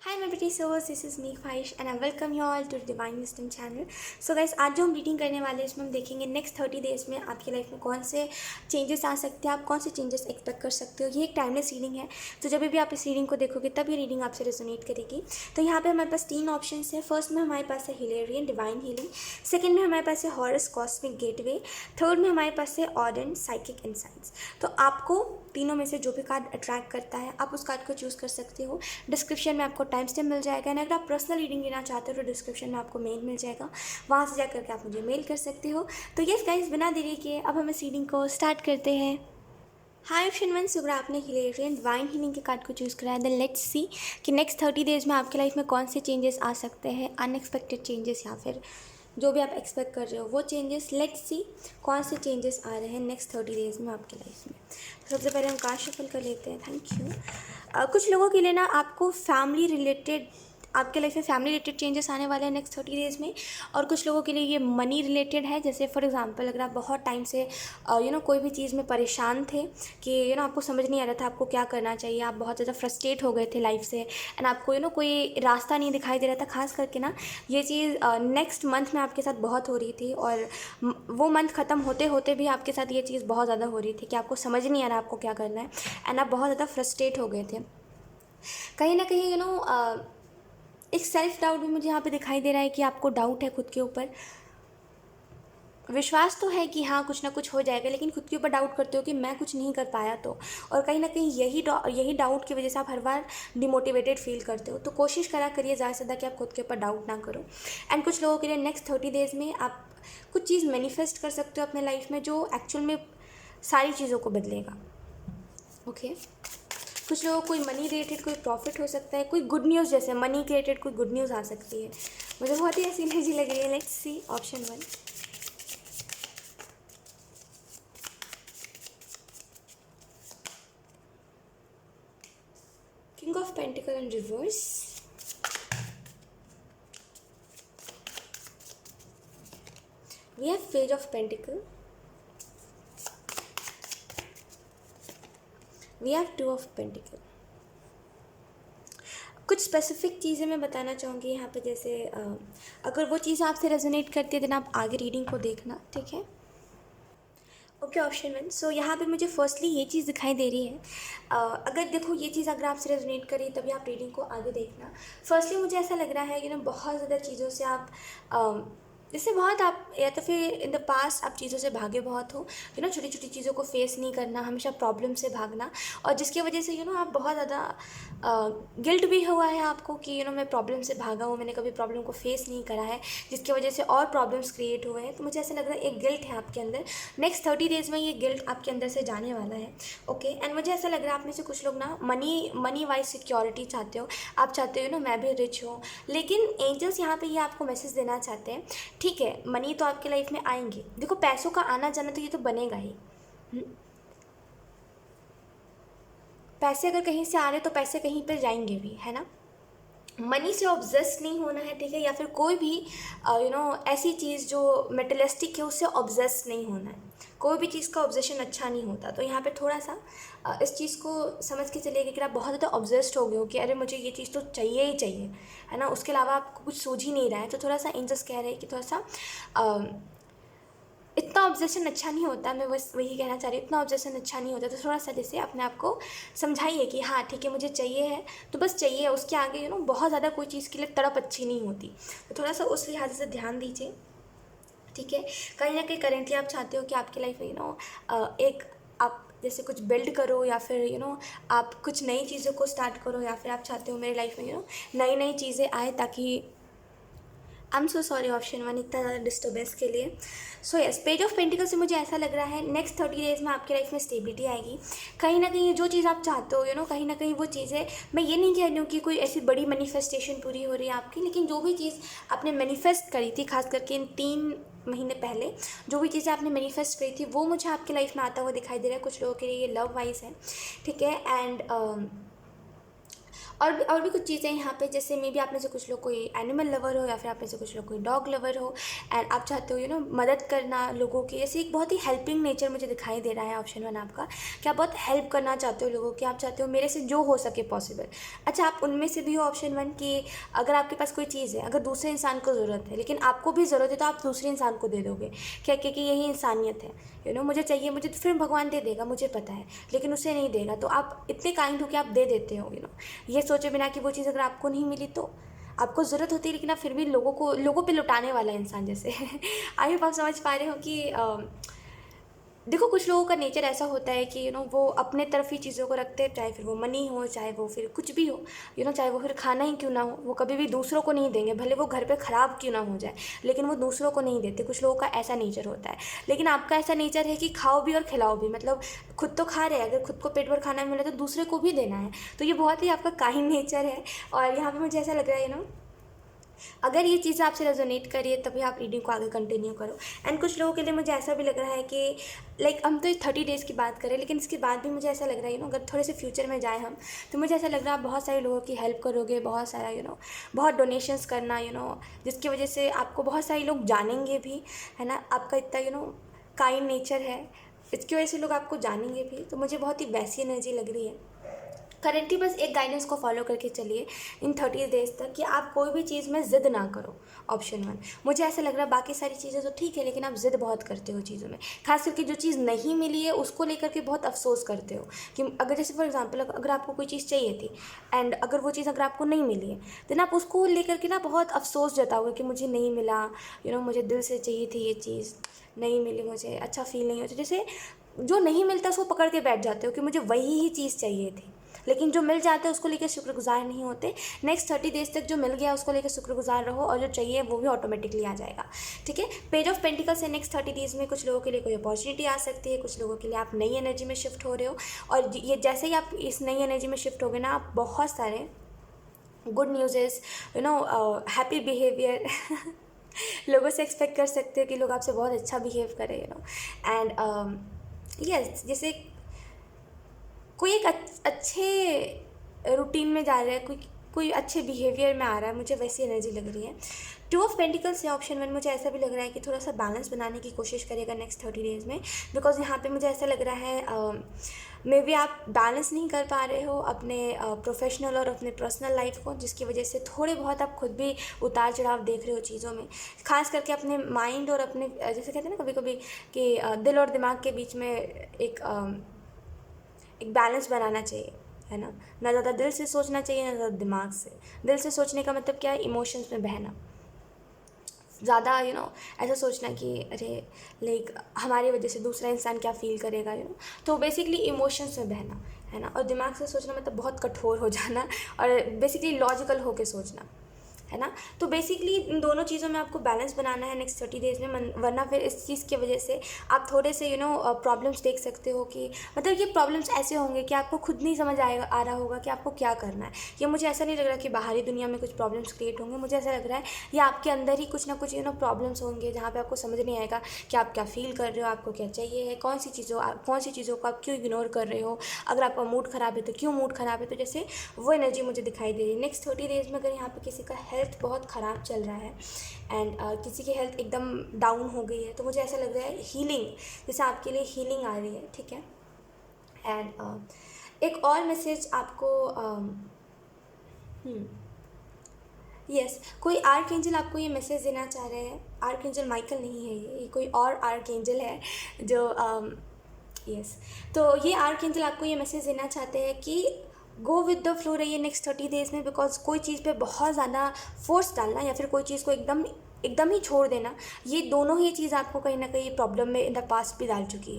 Hi my pretty souls, this is me Faish and I welcome you all to divine wisdom channel. So guys, आज जो हम reading करने वाले हैं इसमें हम देखेंगे नेक्स्ट 30 डेज में आपकी लाइफ में कौन से चेंजेस आ सकते हैं, आप कौन से चेंजेस एक्सपेक्ट कर सकते हो। ये एक टाइमलेस रीडिंग है, तो जब भी आप इस रीडिंग को देखोगे तब ये रीडिंग आपसे रेजोनेट करेगी। तो यहाँ पे हमारे पास 3 ऑप्शंस है। फर्स्ट में हमारे पास है हिलेरियन डिवाइन हीलिंग, सेकेंड में हमारे पास है हॉरस कॉस्मिक गेटवे, थर्ड में हमारे पास है ऑर्डन साइकिक इंसाइट्स। तो आपको तीनों में से जो भी कार्ड अट्रैक्ट करता है आप उस कार्ड को चूज़ कर सकते हो। डिस्क्रिप्शन में आपको टाइम स्टैम्प मिल जाएगा, एंड अगर आप पर्सनल रीडिंग लेना चाहते हो तो डिस्क्रिप्शन में आपको मेल मिल जाएगा, वहाँ से जाकर के आप मुझे मेल कर सकते हो। तो यस गाइस, बिना देरी के अब हम इस रीडिंग को स्टार्ट करते हैं। हाय ऑप्शन वन, सुगर आपने हिलेरियन डिवाइन हीलिंग के कार्ड को चूज़ करा है। देन लेट्स सी कि नेक्स्ट 30 डेज में आपकी लाइफ में कौन से चेंजेस आ सकते हैं, अनएक्सपेक्टेड चेंजेस या फिर जो भी आप एक्सपेक्ट कर रहे हो वो चेंजेस। लेट्स सी कौन से चेंजेस आ रहे हैं नेक्स्ट 30 डेज में आपकी लाइफ में। सबसे पहले हम कार्ड शफल कर लेते हैं। Thank you. कुछ लोगों के लिए ना आपको फैमिली रिलेटेड, आपके लाइफ में फैमिली रिलेटेड चेंजेस आने वाले हैं नेक्स्ट 30 डेज में, और कुछ लोगों के लिए ये मनी रिलेटेड है। जैसे फॉर एग्जांपल, अगर आप बहुत टाइम से कोई भी चीज़ में परेशान थे कि आपको समझ नहीं आ रहा था आपको क्या करना चाहिए, आप बहुत ज़्यादा फ्रस्ट्रेट हो गए थे लाइफ से, एंड आपको कोई रास्ता नहीं दिखाई दे रहा था। खास करके ना ये चीज़ नेक्स्ट मंथ में आपके साथ बहुत हो रही थी, और वो मंथ ख़त्म होते होते भी आपके साथ ये चीज़ बहुत ज़्यादा हो रही थी कि आपको समझ नहीं आ रहा आपको क्या करना है, एंड आप बहुत ज़्यादा फ्रस्ट्रेट हो गए थे। कहीं ना कहीं एक सेल्फ डाउट भी मुझे यहाँ पे दिखाई दे रहा है कि आपको डाउट है खुद के ऊपर। विश्वास तो है कि हाँ कुछ ना कुछ हो जाएगा, लेकिन खुद के ऊपर डाउट करते हो कि मैं कुछ नहीं कर पाया तो, और कहीं ना कहीं यही डाउट की वजह से आप हर बार डिमोटिवेटेड फील करते हो। तो कोशिश करा करिए ज़्यादा से ज़्यादा कि आप खुद के ऊपर डाउट ना करो। एंड कुछ लोगों के लिए नेक्स्ट 30 डेज में आप कुछ चीज़ मैनिफेस्ट कर सकते हो अपने लाइफ में जो एक्चुअल में सारी चीज़ों को बदलेगा। ओके कुछ लोगों को कोई मनी रिलेटेड कोई प्रॉफिट हो सकता है, कोई गुड न्यूज़, जैसे मनी के रिलेटेड कोई गुड न्यूज़ आ सकती है। मुझे बहुत ही ऐसी एनर्जी लग रही है। Let's see option one. King of pentacle in reverse, we have page of pentacle, we have two of pentacle. कुछ स्पेसिफिक चीज़ें मैं बताना चाहूँगी यहाँ पे, जैसे अगर वो चीज़ आपसे रेजोनेट करती है देन आप आगे रीडिंग को देखना, ठीक है। Okay option one. सो यहाँ पे मुझे फर्स्टली ये चीज़ दिखाई दे रही है, अगर देखो ये चीज़ अगर आपसे रेजोनेट करी तभी आप रीडिंग को आगे देखना। फर्स्टली मुझे ऐसा लग रहा है बहुत ज़्यादा चीज़ों से आप जैसे बहुत आप, या तो फिर इन द पास्ट आप चीज़ों से भागे बहुत हो, छोटी छोटी चीज़ों को फेस नहीं करना, हमेशा प्रॉब्लम से भागना, और जिसकी वजह से आप बहुत ज़्यादा गिल्ट भी हुआ है आपको कि मैं प्रॉब्लम से भागा हूँ, मैंने कभी प्रॉब्लम को फेस नहीं करा है, जिसकी वजह से और प्रॉब्लम्स क्रिएट हुए हैं। तो मुझे ऐसा लग रहा है एक गिल्ट है आपके अंदर। नेक्स्ट 30 डेज में ये गिल्ट आपके अंदर से जाने वाला है। ओके एंड मुझे ऐसा लग रहा है आप में से कुछ लोग ना मनी वाइज सिक्योरिटी चाहते हो, आप चाहते हो मैं भी रिच हूँ, लेकिन एंजल्स यहाँ पे ये आपको मैसेज देना चाहते हैं, ठीक है मनी तो आपके लाइफ में आएंगे, देखो पैसों का आना जाना तो ये तो बनेगा ही। पैसे अगर कहीं से आ रहे तो पैसे कहीं पर जाएंगे भी, है ना। मनी से ऑब्जेस्ट नहीं होना है, ठीक है, या फिर कोई भी ऐसी चीज़ जो मेटेलिस्टिक है उससे ऑब्जेस्ट नहीं होना है। कोई भी चीज़ का ऑब्जेशन अच्छा नहीं होता। तो यहाँ पे थोड़ा सा इस चीज़ को समझ के चलिए कि आप बहुत ज़्यादा ऑब्जेस्ट हो गए हो कि अरे मुझे ये चीज़ तो चाहिए ही चाहिए, है ना, उसके अलावा आपको कुछ सूझ ही नहीं रहा है। तो थोड़ा सा एंजल्स कह रहे हैं कि थोड़ा सा इतना ऑब्जेशन अच्छा नहीं होता। मैं बस वही कहना चाह रही हूँ, इतना ऑब्जेशन अच्छा नहीं होता। तो थोड़ा सा जैसे अपने आप को समझाइए कि हाँ ठीक है मुझे चाहिए है तो बस चाहिए, उसके आगे बहुत ज़्यादा कोई चीज़ के लिए तड़प अच्छी नहीं होती। तो थोड़ा सा उस लिहाज से ध्यान दीजिए, ठीक है। कहीं ना कहीं करेंटली आप चाहते हो कि आपकी लाइफ में एक आप जैसे कुछ बिल्ड करो, या फिर आप कुछ नई चीज़ों को स्टार्ट करो, या फिर आप चाहते हो मेरी लाइफ में नई नई चीज़ें आए, ताकि I am so sorry option one इतना ज़्यादा डिस्टर्बेंस के लिए। So yes, page of pentacle से मुझे ऐसा लग रहा है नेक्स्ट 30 डेज में आपकी लाइफ में स्टेबिलिटी आएगी। कहीं ना कहीं जो चीज़ आप चाहते हो कहीं ना कहीं वो चीज़ें, मैं ये नहीं कह रही हूँ कि कोई ऐसी बड़ी मैनिफेस्टेशन पूरी हो रही है आपकी, लेकिन जो भी चीज़ आपने मैनिफेस्ट करी थी, खास करके इन 3 महीने पहले जो भी चीज़ें आपने मैनिफेस्ट करी थी वो मुझे आपकी लाइफ में आता हुआ दिखाई दे रहा है। कुछ लोगों के लिए ये लव वाइज है, ठीक है। एंड और भी कुछ चीज़ें यहाँ पे, जैसे मे बी आप में से कुछ लोग कोई एनिमल लवर हो या फिर आप में से कुछ लोग कोई डॉग लवर हो एंड आप चाहते हो मदद करना लोगों की। ऐसे एक बहुत ही हेल्पिंग नेचर मुझे दिखाई दे रहा है ऑप्शन 1 आपका, कि आप बहुत हेल्प करना चाहते हो लोगों की, आप चाहते हो मेरे से जो हो सके पॉसिबल। अच्छा, आप उनमें से भी हो ऑप्शन 1 कि अगर आपके पास कोई चीज़ है, अगर दूसरे इंसान को ज़रूरत है लेकिन आपको भी ज़रूरत है, तो आप दूसरे इंसान को दे दोगे क्या, क्योंकि यही इंसानियत है। मुझे चाहिए, मुझे तो फिर भगवान दे देगा, मुझे पता है, लेकिन उसे नहीं देगा, तो आप इतने काइंड हो कि आप दे देते हो ये सोचे बिना कि वो चीज़ अगर आपको नहीं मिली तो आपको ज़रूरत होती है, लेकिन आप फिर भी लोगों पे लुटाने वाला इंसान जैसे आई होप आप समझ पा रहे हो कि देखो, कुछ लोगों का नेचर ऐसा होता है कि वो अपने तरफ ही चीज़ों को रखते हैं, चाहे फिर वो मनी हो, चाहे वो फिर कुछ भी हो, चाहे वो फिर खाना ही क्यों ना हो, वो कभी भी दूसरों को नहीं देंगे, भले वो घर पे ख़राब क्यों ना हो जाए, लेकिन वो दूसरों को नहीं देते। कुछ लोगों का ऐसा नेचर होता है, लेकिन आपका ऐसा नेचर है कि खाओ भी और खिलाओ भी, मतलब खुद तो खा रहे हैं, अगर खुद को पेट भर खाना मिले तो दूसरे को भी देना है। तो ये बहुत ही आपका काइंड नेचर है, और यहाँ पर मुझे ऐसा लग रहा है अगर ये चीज़ आपसे रेजोनेट करिए तभी आप रीडिंग को आगे कंटिन्यू करो। एंड कुछ लोगों के लिए मुझे ऐसा भी लग रहा है कि लाइक हम तो 30 डेज़ की बात करें, लेकिन इसके बाद भी मुझे ऐसा लग रहा है अगर थोड़े से फ्यूचर में जाए हम, तो मुझे ऐसा लग रहा है आप बहुत सारे लोगों की हेल्प करोगे, बहुत सारा बहुत डोनेशंस करना जिसकी वजह से आपको बहुत सारे लोग जानेंगे भी, है ना। आपका इतना काइंड नेचर है, इसकी वजह से लोग आपको जानेंगे भी। तो मुझे बहुत ही वैसी एनर्जी लग रही है करेंटली। बस एक गाइडेंस को फॉलो करके चलिए इन 30 डेज तक, कि आप कोई भी चीज़ में ज़िद ना करो, ऑप्शन 1। मुझे ऐसा लग रहा है बाकी सारी चीज़ें तो ठीक है, लेकिन आप ज़िद बहुत करते हो चीज़ों में, खास करके जो चीज़ नहीं मिली है उसको लेकर के बहुत अफसोस करते हो। कि अगर जैसे फॉर एग्जांपल अगर आपको कोई चीज़ चाहिए थी एंड अगर वो चीज़ अगर आपको नहीं मिली है, देन आप उसको लेकर के ना बहुत अफसोस जताओगे कि मुझे नहीं मिला, मुझे दिल से चाहिए थी ये चीज़, नहीं मिली, मुझे अच्छा फील नहीं होता। जैसे जो नहीं मिलता उसको पकड़ के बैठ जाते हो कि मुझे वही ही चीज़ चाहिए थी, लेकिन जो मिल जाता है उसको लेकर शुक्रगुजार नहीं होते। नेक्स्ट 30 डेज तक जो मिल गया उसको लेकर शुक्रगुजार रहो, और जो चाहिए वो भी ऑटोमेटिकली आ जाएगा, ठीक है। पेज ऑफ पेंटिकल से नेक्स्ट 30 डेज में कुछ लोगों के लिए कोई अपॉर्चुनिटी आ सकती है, कुछ लोगों के लिए आप नई एनर्जी में शिफ्ट हो रहे हो, और ये जैसे ही आप इस नई एनर्जी में शिफ्ट होगे ना, आप बहुत सारे गुड न्यूज़ेस, हैप्पी बिहेवियर लोगों से एक्सपेक्ट कर सकते हो कि लोग आपसे बहुत अच्छा बिहेव करें, एंड यस, जैसे कोई एक अच्छे रूटीन में जा रहा है, कोई अच्छे बिहेवियर में आ रहा है, मुझे वैसी एनर्जी लग रही है। 2 ऑफ पेंटिकल्स है ऑप्शन 1। मुझे ऐसा भी लग रहा है कि थोड़ा सा बैलेंस बनाने की कोशिश करेगा नेक्स्ट 30 डेज़ में, बिकॉज यहाँ पे मुझे ऐसा लग रहा है मे बी आप बैलेंस नहीं कर पा रहे हो अपने प्रोफेशनल और अपने पर्सनल लाइफ को, जिसकी वजह से थोड़े बहुत आप खुद भी उतार चढ़ाव देख रहे हो चीज़ों में, खास करके अपने माइंड और अपने जैसे कहते हैं ना कभी कभी कि दिल और दिमाग के बीच में एक बैलेंस बनाना चाहिए, है ना ज़्यादा दिल से सोचना चाहिए, ना ज़्यादा दिमाग से। दिल से सोचने का मतलब क्या है, इमोशंस में बहना, ज़्यादा ऐसा सोचना कि अरे लाइक हमारी वजह से दूसरा इंसान क्या फील करेगा, तो बेसिकली इमोशंस में बहना, है ना। और दिमाग से सोचना मतलब बहुत कठोर हो जाना, और बेसिकली लॉजिकल होके सोचना, है ना। तो बेसिकली इन दोनों चीज़ों में आपको बैलेंस बनाना है नेक्स्ट 30 डेज़ में, वरना फिर इस चीज़ की वजह से आप थोड़े से प्रॉब्लम्स देख सकते हो, कि मतलब ये प्रॉब्लम्स ऐसे होंगे कि आपको खुद नहीं समझ आ रहा होगा कि आपको क्या करना है। ये मुझे ऐसा नहीं लग रहा कि बाहरी दुनिया में कुछ प्रॉब्लम्स क्रिएट होंगे, मुझे ऐसा लग रहा है ये आपके अंदर ही कुछ ना कुछ प्रॉब्लम्स होंगे, जहाँ पर आपको समझ नहीं आएगा कि आप क्या फील कर रहे हो, आपको क्या चाहिए है, कौन सी चीज़ों को आप क्यों इग्नोर कर रहे हो, अगर आपका मूड ख़राब है तो क्यों मूड ख़राब है। तो जैसे वो एनर्जी मुझे दिखाई दे रही है नेक्स्ट 30 डेज़ में। अगर यहाँ पर किसी का हेल्थ बहुत ख़राब चल रहा है एंड किसी की हेल्थ एकदम डाउन हो गई है, तो मुझे ऐसा लग रहा है हीलिंग, जैसे आपके लिए हीलिंग आ रही है, ठीक है। एंड एक और मैसेज आपको यस, कोई आर्क एंजल आपको ये मैसेज देना चाह रहे हैं। आर्क एंजल माइकल नहीं है, ये कोई और आर्क एंजल है जो यस, तो ये आर्क एंजल आपको ये मैसेज देना चाहते हैं कि गो विद द फ्लो रहिए नेक्स्ट 30 डेज़ में, बिकॉज कोई चीज़ पे बहुत ज़्यादा फोर्स डालना या फिर कोई चीज़ को एकदम ही छोड़ देना, ये दोनों ही चीज़ आपको कहीं ना कहीं प्रॉब्लम में इन द पास्ट भी डाल चुकी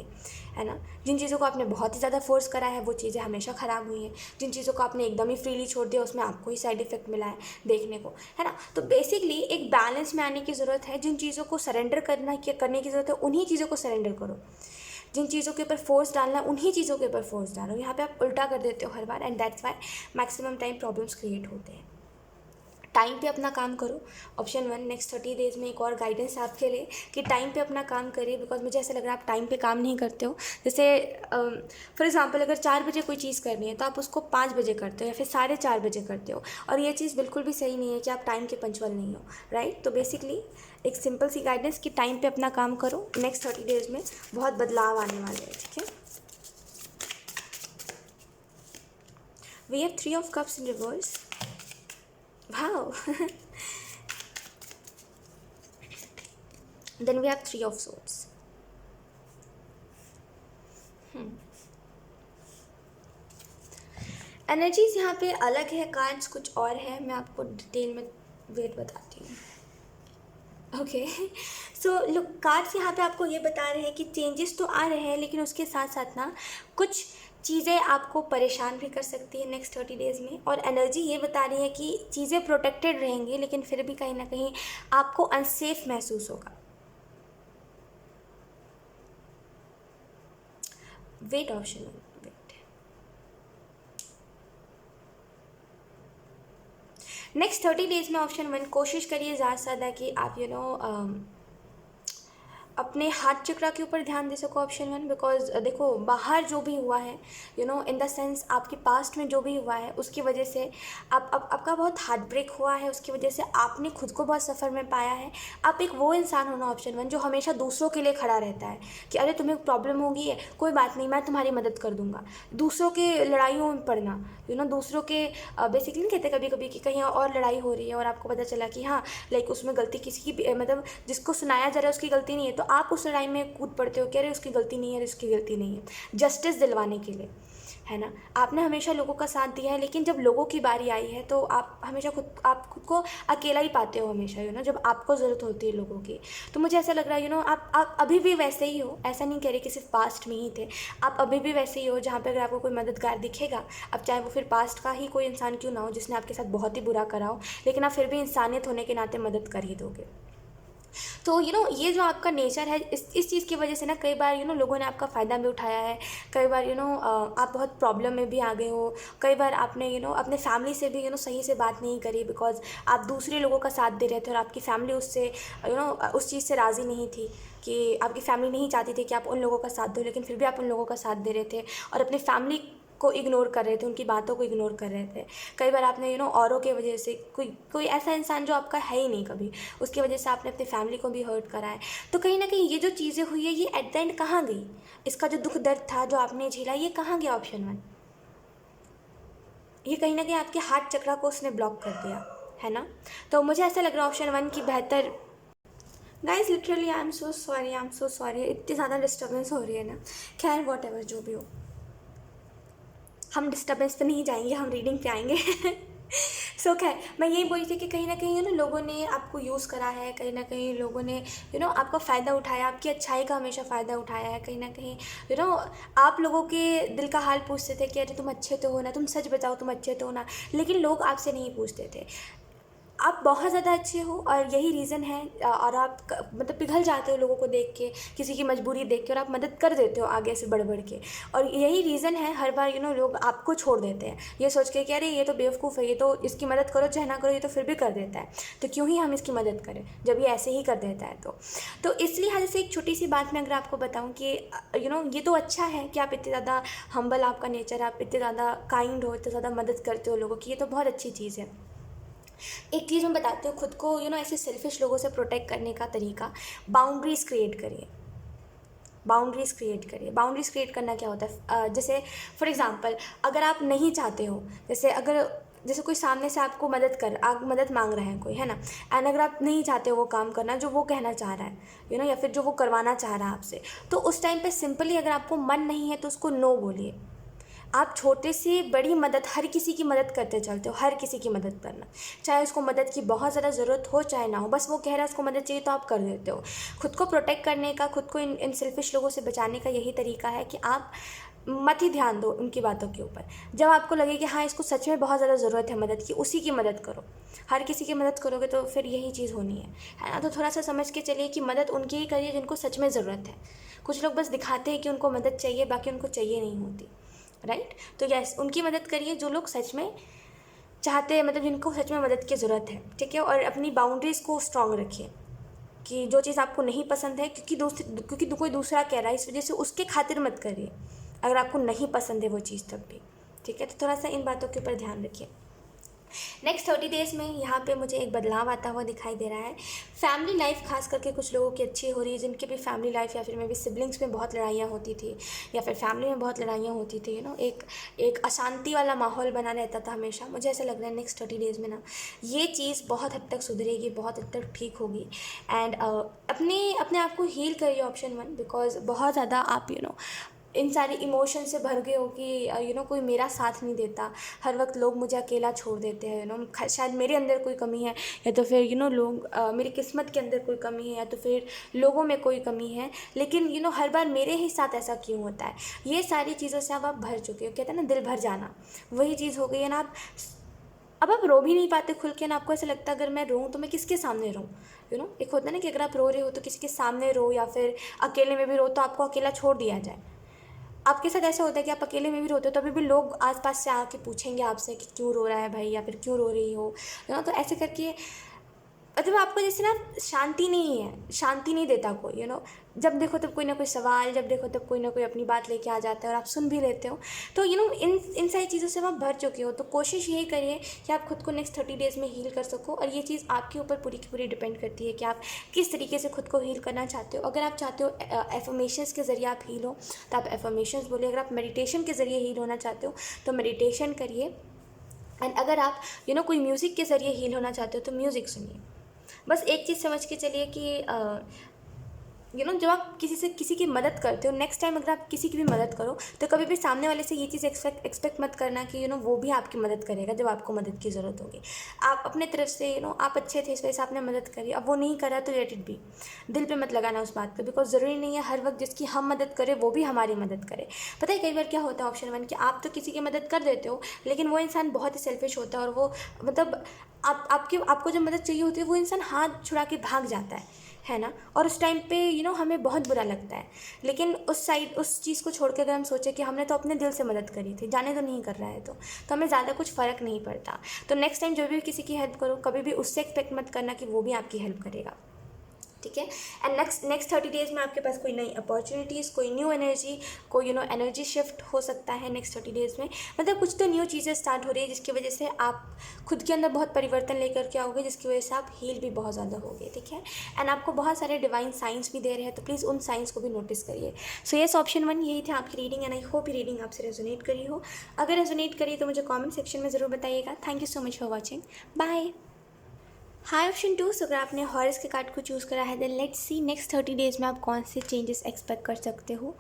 है ना। जिन चीज़ों को आपने बहुत ही ज़्यादा फोर्स करा है वो चीज़ें हमेशा ख़राब हुई हैं, जिन चीज़ों को आपने एकदम ही फ्रीली छोड़ दिया उसमें आपको ही साइड इफ़ेक्ट मिला है देखने को, है ना। तो बेसिकली एक बैलेंस में आने की ज़रूरत है। जिन चीज़ों को सरेंडर करने की ज़रूरत है उन्हीं चीज़ों को सरेंडर करो, जिन चीज़ों के ऊपर फोर्स डालना है उन्हीं चीज़ों के ऊपर फोर्स डालो। यहाँ पे आप उल्टा कर देते हो हर बार, and that's why maximum time problems create होते हैं, टाइम पे अपना काम करो। ऑप्शन 1, नेक्स्ट 30 डेज़ में एक और गाइडेंस आपके लिए कि टाइम पे अपना काम करिए, बिकॉज मुझे ऐसा लग रहा है आप टाइम पे काम नहीं करते हो। जैसे फॉर एग्जांपल अगर 4 बजे कोई चीज़ करनी है तो आप उसको 5 बजे करते हो या फिर 4:30 बजे करते हो, और ये चीज़ बिल्कुल भी सही नहीं है कि आप टाइम के पंचुअल नहीं हो, राइट। तो बेसिकली एक सिंपल सी गाइडेंस कि टाइम पे अपना काम करो। नेक्स्ट 30 डेज़ में बहुत बदलाव आने वाले हैं, ठीक है। We have 3 of cups in reverse. Wow then we have 3 of swords. Energies यहाँ पे अलग है, कार्ड्स कुछ और है, मैं आपको डिटेल में वेट बताती हूँ। ओके, सो लुक, कार्ड्स यहाँ पे आपको ये बता रहे हैं कि चेंजेस तो आ रहे हैं, लेकिन उसके साथ साथ ना कुछ चीज़ें आपको परेशान भी कर सकती है नेक्स्ट 30 डेज़ में। और एनर्जी ये बता रही है कि चीज़ें प्रोटेक्टेड रहेंगी, लेकिन फिर भी कहीं ना कहीं आपको अनसेफ महसूस होगा। Wait option, wait. Next 30 days में ऑप्शन 1, कोशिश करिए ज़्यादा से ज़्यादा कि आप अपने हाथ चक्रा के ऊपर ध्यान दे सको। ऑप्शन 1, बिकॉज देखो बाहर जो भी हुआ है इन द सेंस आपके पास्ट में जो भी हुआ है उसकी वजह से आपका बहुत हार्ट ब्रेक हुआ है, उसकी वजह से आपने खुद को बहुत सफ़र में पाया है। आप एक वो इंसान होना ऑप्शन 1 जो हमेशा दूसरों के लिए खड़ा रहता है कि अरे तुम्हें प्रॉब्लम होगी है, कोई बात नहीं, मैं तुम्हारी मदद कर दूंगा। दूसरों के लड़ाइयों में पड़ना, दूसरों के बेसिकली नहीं कहते कभी कभी कि कहीं और लड़ाई हो रही है और आपको पता चला कि हाँ लाइक उसमें गलती किसी की, मतलब जिसको सुनाया जा रहा है उसकी गलती नहीं है, तो आप उस लड़ाई में कूद पड़ते हो कि अरे उसकी गलती नहीं है, उसकी गलती नहीं है, जस्टिस दिलवाने के लिए, है ना। आपने हमेशा लोगों का साथ दिया है, लेकिन जब लोगों की बारी आई है तो आप हमेशा आप खुद को अकेला ही पाते हो हमेशा, जब आपको ज़रूरत होती है लोगों की। तो मुझे ऐसा लग रहा है आप अभी भी वैसे ही हो, ऐसा नहीं कह रही कि सिर्फ पास्ट में ही थे, आप अभी भी वैसे ही हो जहाँ पे अगर आपको कोई मददगार दिखेगा, अब चाहे वो फिर पास्ट का ही कोई इंसान क्यों ना हो जिसने आपके साथ बहुत ही बुरा करा हो, लेकिन आप फिर भी इंसानियत होने के नाते मदद कर ही दोगे। तो ये जो आपका नेचर है, इस चीज़ की वजह से ना कई बार लोगों ने आपका फ़ायदा भी उठाया है, कई बार आप बहुत प्रॉब्लम में भी आ गए हो, कई बार आपने अपने फैमिली से भी सही से बात नहीं करी, बिकॉज आप दूसरे लोगों का साथ दे रहे थे और आपकी फैमिली उससे उस चीज़ से राज़ी नहीं थी, कि आपकी फैमिली नहीं चाहती थी कि आप उन लोगों का साथ दो, लेकिन फिर भी आप उन लोगों का साथ दे रहे थे और अपनी फैमिली को इग्नोर कर रहे थे, उनकी बातों को इग्नोर कर रहे थे। कई बार आपने औरों के वजह से कोई ऐसा इंसान जो आपका है ही नहीं कभी, उसकी वजह से आपने अपनी फैमिली को भी हर्ट करा है। तो कहीं ना कहीं ये जो चीज़ें हुई है ये एट द एंड कहाँ गई, इसका जो दुख दर्द था जो आपने झेला ये कहाँ गया ऑप्शन 1, ये कहीं ना कहीं आपके हार्ट चक्रा को उसने ब्लॉक कर दिया, है ना। तो मुझे ऐसा लग रहा है ऑप्शन 1 की बेहतर। Guys literally I am so sorry, इतनी ज़्यादा डिस्टर्बेंस हो रही है ना। खैर वॉट एवर जो भी हो, हम डिस्टर्बेंस पे नहीं जाएंगे, हम रीडिंग पे आएंगे। सो खैर मैं यही बोली थी कि कहीं ना कहीं लोगों ने आपको यूज़ करा है, कहीं ना कहीं लोगों ने आपका फ़ायदा उठाया, आपकी अच्छाई का हमेशा फ़ायदा उठाया है। कहीं ना कहीं आप लोगों के दिल का हाल पूछते थे कि अरे तुम अच्छे तो हो ना, तुम सच बताओ तुम अच्छे तो हो ना, लेकिन लोग आपसे नहीं पूछते थे। आप बहुत ज़्यादा अच्छे हो और यही रीज़न है, और आप मतलब पिघल जाते हो लोगों को देख के, किसी की मजबूरी देख के, और आप मदद कर देते हो आगे से बढ़ बढ़ के। और यही रीज़न है हर बार लोग आपको छोड़ देते हैं ये सोच के कि अरे ये तो बेवकूफ़ है, ये तो इसकी मदद करो चाहे ना करो ये तो फिर भी कर देता है, तो क्यों ही हम इसकी मदद करें जब ये ऐसे ही कर देता है। तो इसलिए हर से एक छोटी सी बात मैं अगर आपको बताऊँ कि ये तो अच्छा है कि आप इतने ज़्यादा हम्बल आपका नेचर, आप इतने ज़्यादा काइंड हो, इतने ज़्यादा मदद करते हो लोगों की, ये तो बहुत अच्छी चीज़ है। एक चीज़ मैं बताती हूँ खुद को ऐसे सेल्फिश लोगों से प्रोटेक्ट करने का तरीका, बाउंड्रीज़ क्रिएट करिए। बाउंड्रीज़ क्रिएट करना क्या होता है, जैसे फॉर एग्ज़ाम्पल अगर आप नहीं चाहते हो, जैसे कोई सामने से आपको मदद मांग रहा है कोई, है ना, एंड अगर आप नहीं चाहते हो वो काम करना जो वो कहना चाह रहा है या फिर जो वो करवाना चाह रहा है आपसे, तो उस टाइम पे सिंपली अगर आपको मन नहीं है तो उसको नो बोलिए। आप छोटे से बड़ी मदद, हर किसी की मदद करते चलते हो, हर किसी की मदद करना, चाहे उसको मदद की बहुत ज़्यादा ज़रूरत हो चाहे ना हो, बस वो कह रहा है उसको मदद चाहिए तो आप कर देते हो। खुद को प्रोटेक्ट करने का, खुद को इन सेल्फिश लोगों से बचाने का यही तरीका है कि आप मत ही ध्यान दो उनकी बातों के ऊपर। जब आपको लगे कि हाँ इसको सच में बहुत ज़्यादा ज़रूरत है मदद की, उसी की मदद करो। हर किसी की मदद करोगे तो फिर यही चीज़ होनी है ना। तो थोड़ा सा समझ के चलिए कि मदद उनकी ही करिए जिनको सच में ज़रूरत है। कुछ लोग बस दिखाते हैं कि उनको मदद चाहिए, बाकी उनको चाहिए नहीं होती, राइट। तो यस, उनकी मदद करिए जो लोग सच में चाहते हैं, मतलब जिनको सच में मदद की ज़रूरत है, ठीक है। और अपनी बाउंड्रीज़ को स्ट्रॉन्ग रखिए कि जो चीज़ आपको नहीं पसंद है क्योंकि कोई दूसरा कह रहा है, इस वजह से उसके खातिर मत करिए अगर आपको नहीं पसंद है वो चीज़ तब भी, ठीक है। तो थोड़ा सा इन बातों के ऊपर ध्यान रखिए। नेक्स्ट 30 डेज़ में यहाँ पे मुझे एक बदलाव आता हुआ दिखाई दे रहा है। फैमिली लाइफ खास करके कुछ लोगों की अच्छी हो रही है, जिनकी भी फैमिली लाइफ या फिर मे भी सिबलिंग्स में बहुत लड़ाइयाँ होती थी या फिर फैमिली में बहुत लड़ाइयाँ होती थी, एक एक अशांति वाला माहौल बना रहता था हमेशा। मुझे ऐसा लग रहा है नेक्स्ट 30 डेज़ में ना ये चीज़ बहुत हद तक सुधरेगी, बहुत हद तक ठीक होगी। एंड अपने अपने आप को हील करिए, ऑप्शन 1, बिकॉज बहुत ज़्यादा आप इन सारे इमोशन से भर गए हो कि कोई मेरा साथ नहीं देता, हर वक्त लोग मुझे अकेला छोड़ देते हैं, शायद मेरे अंदर कोई कमी है, या तो फिर लोग मेरी किस्मत के अंदर कोई कमी है, या तो फिर लोगों में कोई कमी है, लेकिन हर बार मेरे ही साथ ऐसा क्यों होता है। ये सारी चीज़ों से अब आप भर चुके हो, कहते हैं ना दिल भर जाना, वही चीज़ हो गई है ना। अब आप रो भी नहीं पाते खुल के ना, आपको ऐसा लगता है अगर मैं रोऊँ तो मैं किसके सामने रोऊँ। एक होता है ना कि अगर आप रो रहे हो तो किसी के सामने रो, या फिर अकेले में भी रो तो आपको अकेला छोड़ दिया जाए। आपके साथ ऐसा होता है कि आप अकेले में भी रोते हो तो अभी भी लोग आसपास से आके पूछेंगे आपसे कि क्यों रो रहा है भाई, या फिर क्यों रो रही हो, तो ऐसे करके मतलब आपको जैसे ना शांति नहीं है, शांति नहीं देता कोई, जब देखो तब कोई ना कोई सवाल, जब देखो तब कोई ना कोई अपनी बात लेके आ जाता है और आप सुन भी लेते हो। तो इन सारी चीज़ों से आप भर चुके हो। तो कोशिश यही करिए कि आप खुद को नेक्स्ट 30 डेज़ में हील कर सको, और ये चीज़ आपके ऊपर पूरी की पूरी डिपेंड करती है कि आप किस तरीके से खुद को हील करना चाहते हो। अगर आप चाहते हो एफर्मेशंस के ज़रिए आप हील हो तो आप एफर्मेशंस बोलिए, अगर आप मेडिटेशन के ज़रिए हील होना चाहते हो तो मेडिटेशन करिए, एंड अगर आप कोई म्यूज़िक के ज़रिए हील होना चाहते हो तो म्यूज़िक सुनिए। बस एक चीज़ समझ के चलिए कि जब आप किसी की मदद करते हो, नेक्स्ट टाइम अगर आप किसी की भी मदद करो तो कभी भी सामने वाले से ये चीज़ एक्सपेक्ट मत करना कि वो भी आपकी मदद करेगा जब आपको मदद की ज़रूरत होगी। आप अपने तरफ से आप अच्छे थे, इस वजह से आपने मदद करी, अब वो नहीं करा तो लेट इट बी, दिल पे मत लगाना उस बात पे, बिकॉज ज़रूरी नहीं है हर वक्त जिसकी हम मदद करें वो भी हमारी मदद करे। पता है कई बार क्या होता है, ऑप्शन 1, कि आप तो किसी की मदद कर देते हो लेकिन वो इंसान बहुत ही सेल्फिश होता है, और वो मतलब आपको जब मदद चाहिए होती है वो इंसान हाथ छुड़ा के भाग जाता है ना। और उस टाइम पे हमें बहुत बुरा लगता है, लेकिन उस चीज़ को छोड़ के अगर हम सोचें कि हमने तो अपने दिल से मदद करी थी, जाने तो नहीं कर रहा है, तो हमें ज़्यादा कुछ फ़र्क नहीं पड़ता। तो नेक्स्ट टाइम जो भी किसी की हेल्प करो, कभी भी उससे एक्सपेक्ट मत करना कि वो भी आपकी हेल्प करेगा, ठीक है। एंड नेक्स्ट 30 डेज़ में आपके पास कोई नई अपॉर्चुनिटीज़, कोई न्यू एनर्जी, कोई एनर्जी शिफ्ट हो सकता है नेक्स्ट 30 डेज़ में। मतलब कुछ तो न्यू चीज़ें स्टार्ट हो रही है जिसकी वजह से आप खुद के अंदर बहुत परिवर्तन लेकर के आओगे, जिसकी वजह से आप हील भी बहुत ज़्यादा होगे, ठीक है। एंड आपको बहुत सारे डिवाइन साइंस भी दे रहे हैं, तो प्लीज़ उन साइंस को भी नोटिस करिए। सो येस, ऑप्शन 1 यही थी आपकी रीडिंग, एंड आई होप ये रीडिंग आपसे रेजोनेट करी हो। अगर रेजोनेट करी तो मुझे कॉमेंट सेक्शन में ज़रूर बताइएगा। Thank you so much for watching, bye. Hi option 2, so अगर आपने हॉर्स के कार्ड को चूज़ करा है then let's see next 30 days में आप कौन से चेंजेस एक्सपेक्ट कर सकते हो।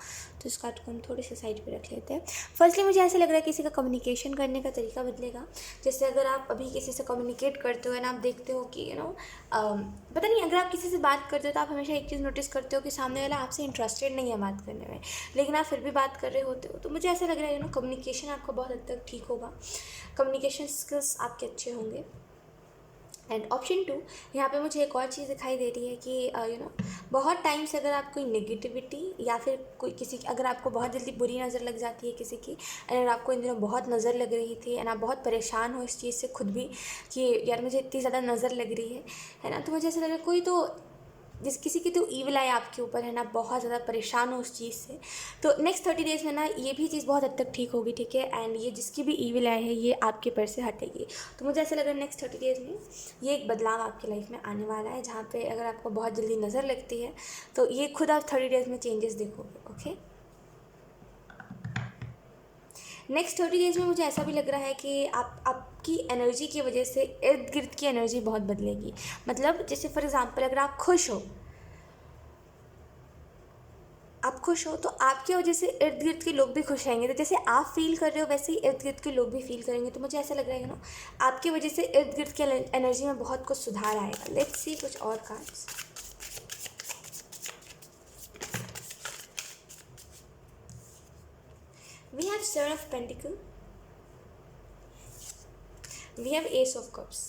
तो इस कार्ड को हम थोड़े से साइड पे रख लेते हैं। फर्स्टली मुझे ऐसा लग रहा है किसी का कम्युनिकेशन करने का तरीका बदलेगा। जैसे अगर आप अभी किसी से कम्युनिकेट करते हो एंड आप देखते हो कि पता नहीं, अगर आप किसी से बात करते हो तो आप हमेशा एक चीज़ नोटिस करते हो कि सामने वाला आपसे इंटरेस्टेड नहीं है बात करने में, लेकिन आप फिर भी बात कर रहे होते हो। तो मुझे ऐसा लग रहा है कम्युनिकेशन आपका बहुत हद तक ठीक होगा, कम्युनिकेशन स्किल्स आपके अच्छे होंगे। एंड ऑप्शन 2, यहाँ पे मुझे एक और चीज़ दिखाई दे रही है कि बहुत टाइम से अगर आप कोई नेगेटिविटी या फिर कोई किसी की, अगर आपको बहुत जल्दी बुरी नज़र लग जाती है किसी की, एंड अगर आपको इन दिनों बहुत नज़र लग रही थी एंड आप बहुत परेशान हो इस चीज़ से खुद भी कि यार मुझे इतनी ज़्यादा नज़र लग रही है ना, तो मुझे ऐसा लग रहा है कोई तो किसी की तो ईविल आए आपके ऊपर, है ना, बहुत ज़्यादा परेशान हो उस चीज़ से। तो नेक्स्ट 30 डेज़ में ना ये भी चीज़ बहुत हद तक ठीक होगी, ठीक है। एंड ये जिसकी भी ईविल आए है ये आपके पर से हटेगी। तो मुझे ऐसा लग रहा है नेक्स्ट 30 डेज़ में ये एक बदलाव आपकी लाइफ में आने वाला है, जहाँ पे अगर आपको बहुत जल्दी नज़र लगती है तो ये खुद आप 30 डेज़ में चेंजेस देखोगे, ओके। नेक्स्ट 30 डेज़ में मुझे ऐसा भी लग रहा है कि आपकी एनर्जी की वजह से इर्द गिर्द की एनर्जी बहुत बदलेगी। मतलब जैसे फॉर एग्ज़ाम्पल अगर आप खुश हो तो आपकी वजह से इर्द गिर्द के लोग भी खुश रहेंगे। तो जैसे आप फील कर रहे हो वैसे ही इर्द गिर्द के लोग भी फील करेंगे। तो मुझे ऐसा लग रहा है आपकी वजह से इर्द गिर्द के एनर्जी में बहुत कुछ सुधार आएगा। लेट्स सी कुछ और cards. We have Seven of Pentacles. We have Ace of Cups.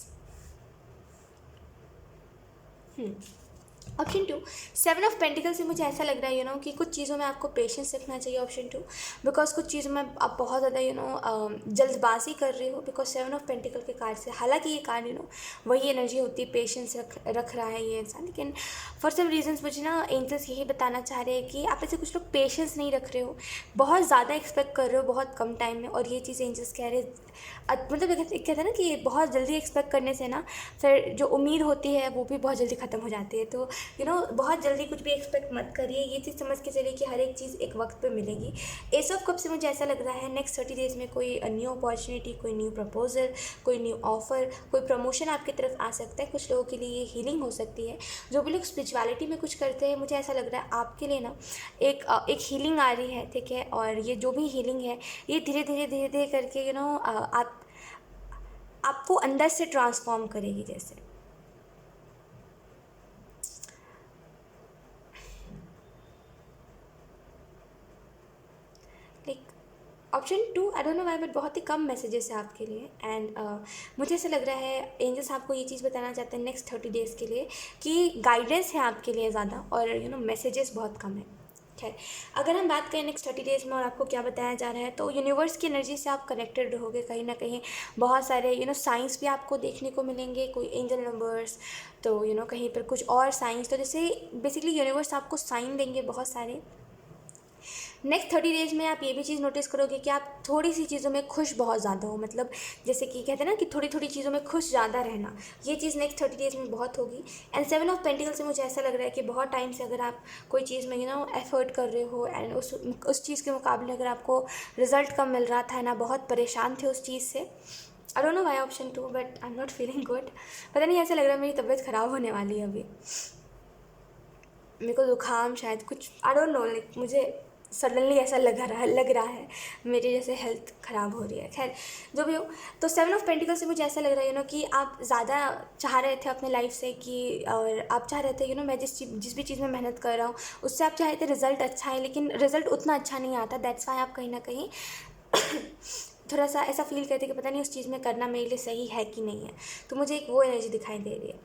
Option two, seven of pentacle से मुझे ऐसा लग रहा है कि कुछ चीज़ों में आपको पेशेंस रखना चाहिए। ऑप्शन टू, बिकॉज कुछ चीज़ों में आप बहुत ज़्यादा जल्दबाजी कर रहे हो, बिकॉज सेवन ऑफ पेंटिकल के कार्ड से, हालांकि ये कार्ड वही एनर्जी होती है, पेशेंस रख रहा है ये इंसान, लेकिन फॉर सम रीजन्स मुझे एंजल्स यही बताना चाह रहे हैं कि आप ऐसे कुछ लोग पेशेंस नहीं रख रहे हो, बहुत ज़्यादा एक्सपेक्ट कर रहे हो बहुत कम टाइम में, और ये चीज़ एंजल्स कह रहे मतलब कहते हैं ना कि बहुत जल्दी एक्सपेक्ट करने से फिर जो उम्मीद होती है वो भी बहुत जल्दी ख़त्म हो जाती है। तो बहुत जल्दी कुछ भी एक्सपेक्ट मत करिए, ये चीज़ समझ के चलिए कि हर एक चीज़ एक वक्त पे मिलेगी। एस ऑफ कप से मुझे ऐसा लग रहा है नेक्स्ट 30 डेज़ में कोई न्यू अपॉर्चुनिटी, कोई न्यू प्रपोजल, कोई न्यू ऑफर, कोई प्रमोशन आपकी तरफ आ सकता है। कुछ लोगों के लिए ये हीलिंग हो सकती है। जो भी लोग स्पिरिचुअलिटी में कुछ करते हैं, मुझे ऐसा लग रहा है आपके लिए एक हीलिंग आ रही है, ठीक है। और ये जो भी हीलिंग है ये धीरे धीरे करके आपको अंदर से ट्रांसफॉर्म करेगी। जैसे like option two, I don't know why, but बहुत ही कम मैसेजेस है आपके लिए। एंड मुझे ऐसा लग रहा है एंजल्स आपको ये चीज़ बताना चाहते हैं नेक्स्ट 30 डेज़ के लिए कि गाइडेंस है आपके लिए ज़्यादा, और मैसेजेस बहुत कम है। खैर, अगर हम बात करें नेक्स्ट 30 डेज़ में और आपको क्या बताया जा रहा है, तो यूनिवर्स की एनर्जी से आप कनेक्टेड रहोगे कहीं ना कहीं। बहुत सारे साइंस भी आपको देखने को मिलेंगे, कोई एंजल नंबर्स, तो कहीं पर कुछ और साइंस, तो जैसे बेसिकली यूनिवर्स आपको साइन देंगे बहुत सारे। नेक्स्ट 30 डेज़ में आप ये भी चीज़ नोटिस करोगे कि आप थोड़ी सी चीज़ों में खुश बहुत ज़्यादा हो, मतलब जैसे कि कहते हैं ना कि थोड़ी थोड़ी चीज़ों में खुश ज़्यादा रहना, ये चीज़ नेक्स्ट 30 डेज़ में बहुत होगी। एंड सेवन ऑफ पेंटिकल से मुझे ऐसा लग रहा है कि बहुत टाइम से अगर आप कोई चीज़ में एफर्ट कर रहे हो, एंड उस चीज़ के मुकाबले अगर आपको रिजल्ट कम मिल रहा था ना, बहुत परेशान थे उस चीज़ से। I don't know why option two, but I am not feeling good. पता नहीं, ऐसा लग रहा है मेरी तबीयत ख़राब होने वाली है अभी, मेरे को जुकाम शायद कुछ, आई डोंट नो, लाइक मुझे सडनली ऐसा लग रहा है मेरी जैसे हेल्थ ख़राब हो रही है। खैर, जो भी हो, तो सेवन ऑफ पेंटिकल से मुझे ऐसा लग रहा है कि आप ज़्यादा चाह रहे थे अपने लाइफ से कि, और आप चाह रहे थे मैं जिस भी चीज़ में मेहनत कर रहा हूँ उससे आप चाहते रिज़ल्ट अच्छा है, लेकिन रिज़ल्ट उतना अच्छा नहीं आता। दैट्स वाई आप कहीं ना कहीं थोड़ा सा ऐसा फील करते कि पता नहीं उस चीज़ में करना मेरे लिए सही है कि नहीं है। तो मुझे एक वो एनर्जी दिखाई दे रही है।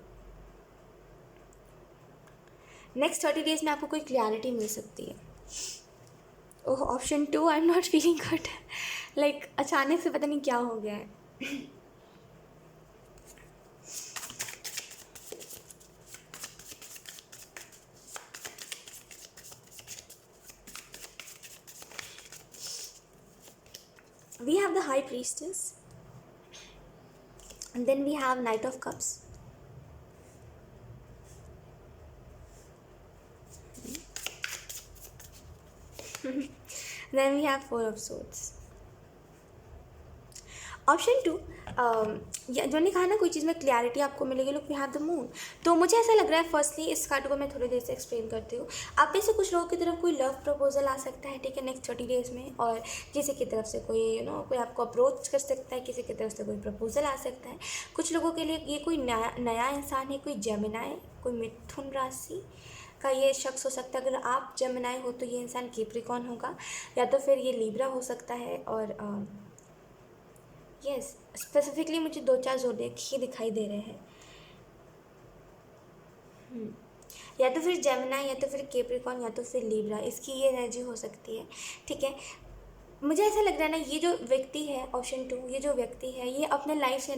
नेक्स्ट 30 डेज़ में आपको कोई क्लैरिटी मिल सकती है। Oh, option two, I am not feeling good, like अचानक से पता नहीं क्या हो गया है। We have the High Priestess, and then we have Knight of Cups. Then we have Four of Swords. Option two, जो ने कहा ना कोई चीज़ में क्लैरिटी आपको मिलेगी, लोग वी हैव द मून। तो मुझे ऐसा लग रहा है, फर्स्टली इस कार्ड को मैं थोड़ी देर से एक्सप्लेन करती हूँ। आप में से कुछ लोगों की तरफ कोई लव प्रपोजल आ सकता है, ठीक है, नेक्स्ट 30 डेज़ में, और किसी की तरफ से कोई कोई आपको अप्रोच कर सकता है, किसी की तरफ से कोई प्रपोजल आ सकता है। कुछ लोगों के लिए ये कोई नया इंसान है, कोई जेमिनाई, कोई मिथुन राशि का ये शख्स हो सकता है। अगर आप जेमिनाई हो तो ये इंसान कैप्रिकॉर्न होगा, या तो फिर ये लिब्रा हो सकता है। और यस, स्पेसिफिकली मुझे 2-4 ज़ोडिएक ही दिखाई दे रहे हैं। या तो फिर जेमिनाई, या तो फिर कैप्रिकॉर्न, या तो फिर लिब्रा, इसकी ये एनर्जी हो सकती है, ठीक है। मुझे ऐसा लग रहा है ना, ये जो व्यक्ति है, ऑप्शन टू, ये जो व्यक्ति है ये अपने लाइफ से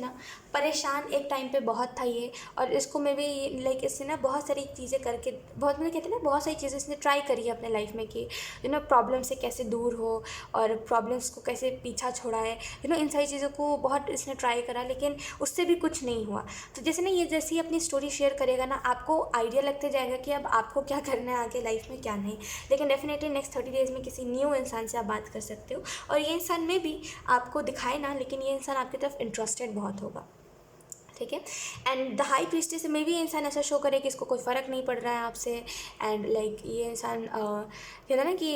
परेशान एक टाइम पे बहुत था ये, और इसको मैं भी लाइक इसने बहुत सारी चीज़ें करके, बहुत मतलब कहते हैं ना, बहुत सारी चीज़ें इसने ट्राई करी है अपने लाइफ में कि प्रॉब्लम से कैसे दूर हो, और प्रॉब्लम्स को कैसे पीछा छोड़ाए, इन सारी चीज़ों को बहुत इसने ट्राई करा, लेकिन उससे भी कुछ नहीं हुआ। तो जैसे ना, ये जैसे ही अपनी स्टोरी शेयर करेगा ना, आपको आइडिया लगते जाएगा कि अब आपको क्या करना है आगे लाइफ में, क्या नहीं। लेकिन डेफिनेटली नेक्स्ट 30 डेज़ में किसी न्यू इंसान से आप बात कर सकते हो, और ये इंसान में भी आपको दिखाए ना, लेकिन ये इंसान आपकी तरफ इंटरेस्टेड बहुत होगा, ठीक है। एंड द हाई प्रीस्टेस में भी इंसान ऐसा शो करे कि इसको कोई फ़र्क नहीं पड़ रहा है आपसे, एंड लाइक ये इंसान कहता है ना कि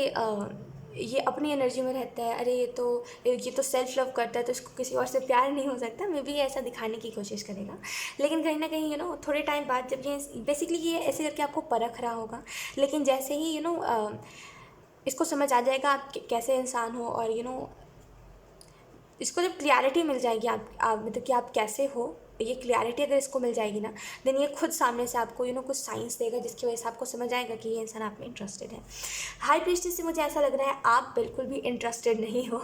ये अपनी एनर्जी में रहता है, अरे ये तो सेल्फ लव करता है, तो इसको किसी और से प्यार नहीं हो सकता। मे बी ये ऐसा दिखाने की कोशिश करेगा, लेकिन कहीं ना कहीं थोड़े टाइम बाद जब ये बेसिकली ये ऐसे करके आपको परख रहा होगा, लेकिन जैसे ही इसको समझ आ जाएगा आप कैसे इंसान हो, और इसको जब क्लियरिटी मिल जाएगी आप मतलब कि आप कैसे हो, ये क्लैरिटी अगर इसको मिल जाएगी ना, देन ये खुद सामने से आपको कुछ साइंस देगा जिसकी वजह से आपको समझ आएगा कि ये इंसान आप में इंटरेस्टेड है। हाई प्रीस्टेस से मुझे ऐसा लग रहा है आप बिल्कुल भी इंटरेस्टेड नहीं हो।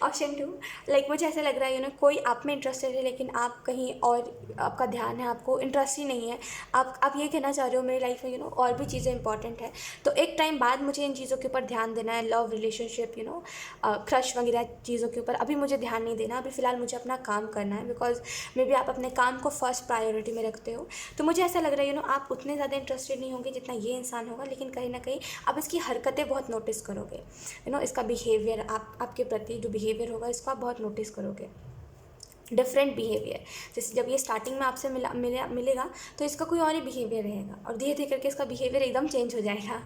ऑप्शन 2, लाइक मुझे ऐसा लग रहा है कोई आप में इंटरेस्टेड है लेकिन आप कहीं और आपका ध्यान है, आपको इंटरेस्ट ही नहीं है। आप ये कहना चाह रहे हो मेरी लाइफ में और भी चीज़ें इंपॉर्टेंट है, तो एक टाइम बाद मुझे इन चीज़ों के ऊपर ध्यान देना है, लव रिलेशनशिप क्रश वगैरह चीज़ों के ऊपर अभी मुझे ध्यान नहीं देना, अभी फ़िलहाल मुझे अपना काम करना है, बिकॉज मे बी आप अपने काम को फर्स्ट प्रायोरिटी में रखते हो। तो मुझे ऐसा लग रहा है आप उतने ज़्यादा इंटरेस्टेड नहीं होंगे जितना ये इंसान होगा, लेकिन कहीं ना कहीं आप इसकी हरकतें बहुत नोटिस करोगे, इसका बिहेवियर, आपके प्रति जो बिहेवियर होगा इसको आप बहुत नोटिस करोगे। डिफरेंट बिहेवियर, जैसे जब ये स्टार्टिंग में आपसे मिलेगा तो इसका कोई और ही बिहेवियर रहेगा और धीरे धीरे करके इसका बिहेवियर एकदम चेंज हो जाएगा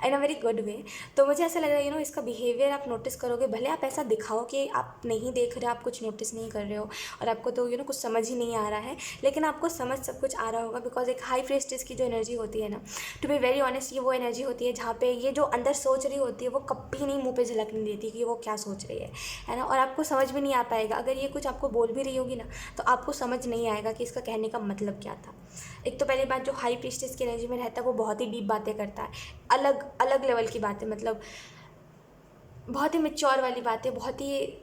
इन अ वेरी गुड वे। तो मुझे ऐसा लग रहा है इसका बिहेवियर आप नोटिस करोगे, भले आप ऐसा दिखाओ कि आप नहीं देख रहे, आप कुछ नोटिस नहीं कर रहे हो और आपको तो कुछ समझ ही नहीं आ रहा है, लेकिन आपको समझ सब कुछ आ रहा होगा, बिकॉज एक हाई प्रीस्टेस की जो एनर्जी होती है ना, टू बी वेरी ऑनेस्ट, ये वो एनर्जी होती है जहाँ पे ये जो अंदर सोच रही होती है वो कभी नहीं मुँह पे झलकने देती कि वो क्या सोच रही है ना, और आपको समझ में नहीं आ पाएगा। अगर ये कुछ आपको बोल भी रही होगी ना तो आपको समझ नहीं आएगा कि इसका कहने का मतलब क्या था। एक तो पहली बात, जो हाई प्रीस्टेस की एनर्जी में रहता है वो बहुत ही डीप बातें करता है, अलग अलग लेवल की बातें, मतलब बहुत ही मैच्योर वाली बातें, बहुत ही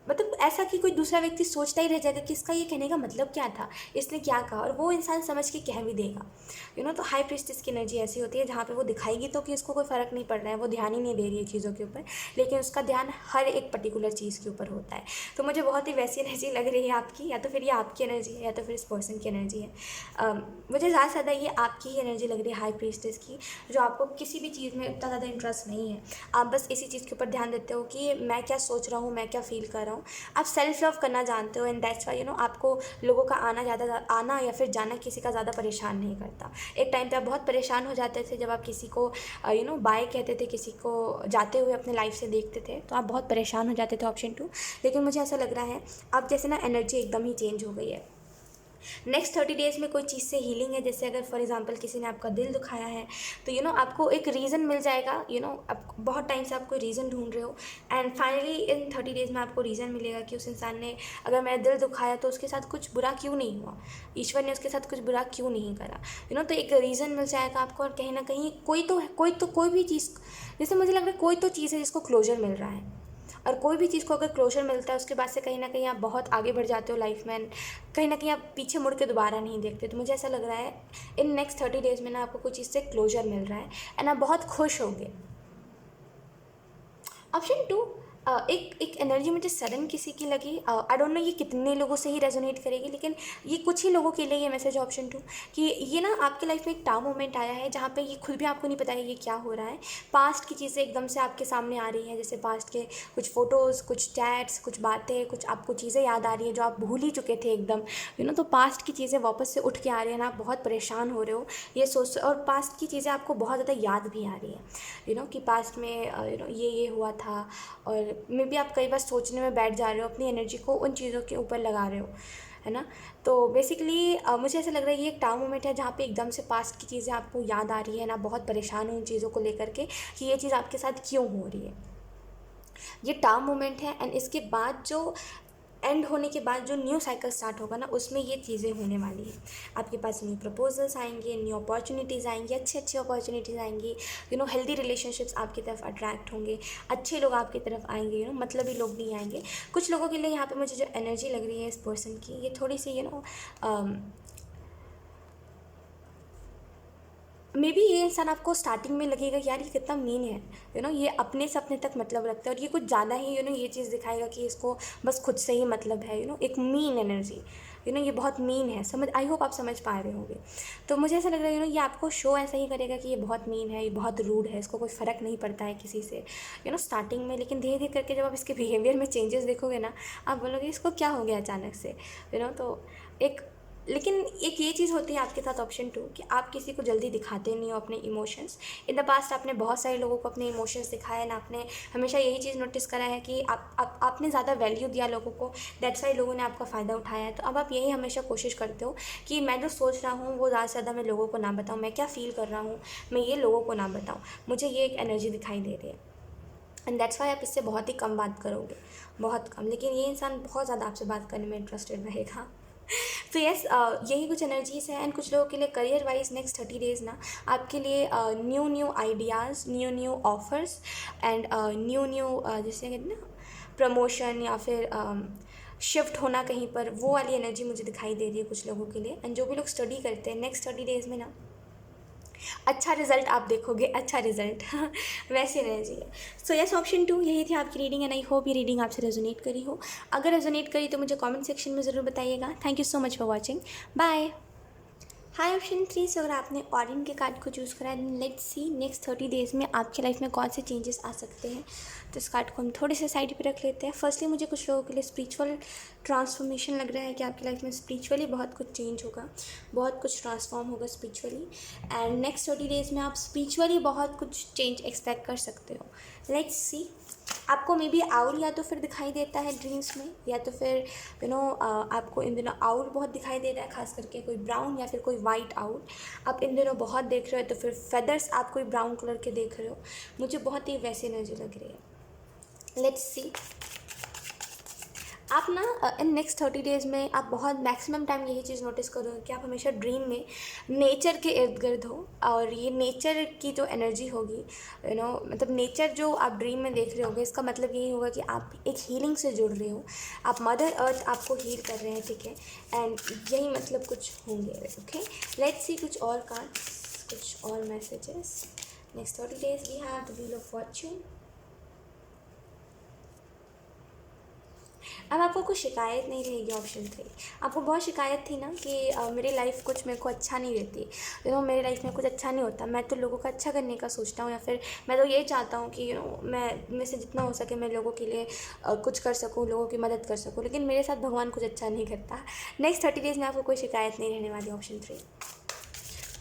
मतलब ऐसा कि कोई दूसरा व्यक्ति सोचता ही रह जाएगा कि इसका ये कहने का मतलब क्या था, इसने क्या कहा, और वो इंसान समझ के कह भी देगा। तो हाई प्रीस्टेस की एनर्जी ऐसी होती है जहाँ पे वो दिखाएगी तो कि इसको कोई फ़र्क नहीं पड़ रहा है, वो ध्यान ही नहीं दे रही है चीज़ों के ऊपर, लेकिन उसका ध्यान हर एक पर्टिकुलर चीज़ के ऊपर होता है। तो मुझे बहुत ही वैसी एनर्जी लग रही है आपकी, या तो फिर ये आपकी एनर्जी है या तो फिर इस पर्सन की एनर्जी है। मुझे ज़्यादा से ज़्यादा ये आपकी ही एनर्जी लग रही है हाई प्रीस्टेस की, जो आपको किसी भी चीज़ में इतना ज़्यादा इंटरेस्ट नहीं है, आप बस इसी चीज़ के ऊपर ध्यान देते हो कि मैं क्या सोच रहा हूँ, मैं क्या फील कर रहा हूँ। आप सेल्फ लव करना जानते हो, एंड दैट्स वाई आपको लोगों का आना या फिर जाना किसी का ज़्यादा परेशान नहीं करता। एक टाइम पे आप बहुत परेशान हो जाते थे जब आप किसी को बाय कहते थे, किसी को जाते हुए अपने लाइफ से देखते थे, तो आप बहुत परेशान हो जाते थे, ऑप्शन 2। लेकिन मुझे ऐसा लग रहा है आप जैसे ना एनर्जी एकदम ही चेंज हो गई है। नेक्स्ट 30 डेज़ में कोई चीज़ से हीलिंग है, जैसे अगर फॉर एग्जांपल किसी ने आपका दिल दुखाया है तो आपको एक रीज़न मिल जाएगा। आप बहुत टाइम से आप कोई रीज़न ढूंढ रहे हो, एंड फाइनली इन 30 डेज़ में आपको रीज़न मिलेगा कि उस इंसान ने अगर मेरा दिल दुखाया तो उसके साथ कुछ बुरा क्यों नहीं हुआ, ईश्वर ने उसके साथ कुछ बुरा क्यों नहीं करा। तो एक रीज़न मिल जाएगा आपको, और कहीं ना कहीं कोई भी चीज़, जैसे मुझे लग रहा है कोई तो चीज़ है जिसको क्लोजर मिल रहा है, और कोई भी चीज़ को अगर क्लोजर मिलता है उसके बाद से कहीं ना कहीं आप बहुत आगे बढ़ जाते हो लाइफ में, कहीं ना कहीं आप पीछे मुड़ के दोबारा नहीं देखते। तो मुझे ऐसा लग रहा है इन नेक्स्ट 30 डेज़ में ना आपको कुछ चीज़ से क्लोजर मिल रहा है एंड आप बहुत खुश होंगे। ऑप्शन 2, एक एनर्जी मुझे सडन किसी की लगी, आई डोंट नो ये कितने लोगों से ही रेजोनेट करेगी, लेकिन ये कुछ ही लोगों के लिए ये मैसेज ऑप्शन 2, कि ये ना आपके लाइफ में एक टाउ मोमेंट आया है जहाँ पे ये खुद भी आपको नहीं पता है ये क्या हो रहा है। पास्ट की चीज़ें एकदम से आपके सामने आ रही हैं, जैसे पास्ट के कुछ फ़ोटोज़, कुछ चैट्स, कुछ बातें, कुछ आपको चीज़ें याद आ रही हैं जो आप भूल ही चुके थे एकदम, तो पास्ट की चीज़ें वापस से उठ के आ रही हैं ना, आप बहुत परेशान हो रहे हो ये सोच, और पास्ट की चीज़ें आपको बहुत ज़्यादा याद भी आ रही हैं, कि पास्ट में ये हुआ था, और मे बी आप कई बार सोचने में बैठ जा रहे हो, अपनी एनर्जी को उन चीज़ों के ऊपर लगा रहे हो, है ना। तो बेसिकली मुझे ऐसा लग रहा है ये एक टाइम मोमेंट है जहाँ पे एकदम से पास्ट की चीज़ें आपको याद आ रही है ना, बहुत परेशान हो उन चीज़ों को लेकर के कि ये चीज़ आपके साथ क्यों हो रही है। ये टाइम मोमेंट है, एंड इसके बाद जो एंड होने के बाद जो न्यू साइकिल स्टार्ट होगा ना, उसमें ये चीज़ें होने वाली हैं। आपके पास न्यू प्रपोजल्स आएंगे, न्यू अपॉर्चुनिटीज़ आएंगी, अच्छी अपॉर्चुनिटीज़ आएंगी, हेल्दी रिलेशनशिप्स आपकी तरफ अट्रैक्ट होंगे, अच्छे लोग आपकी तरफ आएंगे, मतलबी लोग नहीं आएंगे। कुछ लोगों के लिए यहाँ पे मुझे जो एनर्जी लग रही है इस पर्सन की, ये थोड़ी सी मे बी ये इंसान आपको स्टार्टिंग में लगेगा यार ये कितना मीन है, ये अपने से अपने तक मतलब रखता है, और ये कुछ ज़्यादा ही ये चीज़ दिखाएगा कि इसको बस खुद से ही मतलब है, एक मीन एनर्जी, ये बहुत मीन है। समझ, आई होप आप समझ पा रहे होंगे। तो मुझे ऐसा लग रहा है ये आपको शो ऐसा ही करेगा कि ये बहुत मीन है, ये बहुत रूड है, इसको कोई फ़र्क नहीं पड़ता है किसी से, स्टार्टिंग में, लेकिन धीरे धीरे करके जब आप इसके बिहेवियर में चेंजेस देखोगे ना, आप बोलोगे इसको क्या हो गया अचानक से, तो एक, लेकिन एक ये चीज़ होती है आपके साथ ऑप्शन 2, कि आप किसी को जल्दी दिखाते नहीं हो अपने इमोशंस। इन द पास्ट आपने बहुत सारे लोगों को अपने इमोशंस दिखाए ना, आपने हमेशा यही चीज़ नोटिस करा है कि आपने ज़्यादा वैल्यू दिया लोगों को, दैट्स वाई लोगों ने आपका फ़ायदा उठाया है। तो अब आप यही हमेशा कोशिश करते हो कि मैं जो सोच रहा हूँ वो ज़्यादा से ज़्यादा मैं लोगों को ना बताऊँ, मैं क्या फ़ील कर रहा हूँ मैं ये लोगों को ना बताऊँ, मुझे ये एक एनर्जी दिखाई दे रही है, एंड दैट्स वाई आप इससे बहुत ही कम बात करोगे, बहुत कम। लेकिन ये इंसान बहुत ज़्यादा आपसे बात करने में इंटरेस्टेड रहेगा। तो यस, यही कुछ एनर्जीज है। एंड कुछ लोगों के लिए करियर वाइज नेक्स्ट 30 डेज ना आपके लिए new new ideas, new new offers and new new जैसे कहते हैं ना प्रमोशन या फिर शिफ्ट होना कहीं पर, वो वाली एनर्जी मुझे दिखाई दे रही है कुछ लोगों के लिए। एंड जो भी लोग स्टडी करते हैं नेक्स्ट 30 डेज़ में ना अच्छा रिजल्ट आप देखोगे, अच्छा रिजल्ट वैसी एनर्जी है। सो यस, ऑप्शन 2 यही थी आपकी रीडिंग एंड आई होप ये रीडिंग आपसे रेजोनेट करी हो। अगर रेजोनेट करी तो मुझे कमेंट सेक्शन में ज़रूर बताइएगा। Thank you so much for watching, bye. Hi, option 3 से अगर आपने ऑरेंज के कार्ड को चूज़ करा है, लेट्स सी नेक्स्ट 30 डेज़ में आपकी लाइफ में कौन से चेंजेस आ सकते हैं। तो इस कार्ड को हम थोड़े से साइड पे रख लेते हैं। फर्स्टली मुझे कुछ लोगों के लिए स्पिरिचुअल ट्रांसफॉर्मेशन लग रहा है कि आपकी लाइफ में स्पिरिचुअली बहुत कुछ चेंज होगा, बहुत कुछ ट्रांसफॉर्म होगा स्पिरिचुअली। एंड नेक्स्ट 30 डेज़ में आप स्पिरिचुअली बहुत कुछ चेंज एक्सपेक्ट कर सकते हो। लेट्स सी, आपको मे बी आउल या तो फिर दिखाई देता है ड्रीम्स में, या तो फिर आपको इन दिनों आउल बहुत दिखाई दे रहा है, खास करके कोई ब्राउन या फिर कोई वाइट आउल आप इन दिनों बहुत देख रहे हो। तो फिर फेदर्स आप कोई ब्राउन कलर के देख रहे हो, मुझे बहुत ही वैसी एनर्जी लग रही है। लेट्स सी, आप ना इन नेक्स्ट 30 डेज़ में आप बहुत मैक्सिमम टाइम यही चीज़ नोटिस करोगे कि आप हमेशा ड्रीम में नेचर के इर्द गिर्द हो। और ये नेचर की जो एनर्जी होगी, मतलब नेचर जो आप ड्रीम में देख रहे होगे, इसका मतलब यही होगा कि आप एक हीलिंग से जुड़ रहे हो, आप मदर अर्थ आपको हील कर रहे हैं, ठीक है। एंड यही मतलब कुछ होंगे, ओके। लेट्स सी कुछ और कार्ड्स, कुछ और messages. Next 30 days we have the wheel of fortune. अब आपको कुछ शिकायत नहीं रहेगी, ऑप्शन 3। आपको बहुत शिकायत थी ना कि मेरी लाइफ कुछ मेरे को अच्छा नहीं देती, मेरी लाइफ में कुछ अच्छा नहीं होता, मैं तो लोगों का अच्छा करने का सोचता हूँ, या फिर मैं तो ये चाहता हूँ कि मैं मेरे से जितना हो सके मैं लोगों के लिए कुछ कर सकूँ, लोगों की मदद कर सकूँ, लेकिन मेरे साथ भगवान कुछ अच्छा नहीं करता। नेक्स्ट 30 डेज़ में आपको कोई शिकायत नहीं रहने वाली, ऑप्शन 3।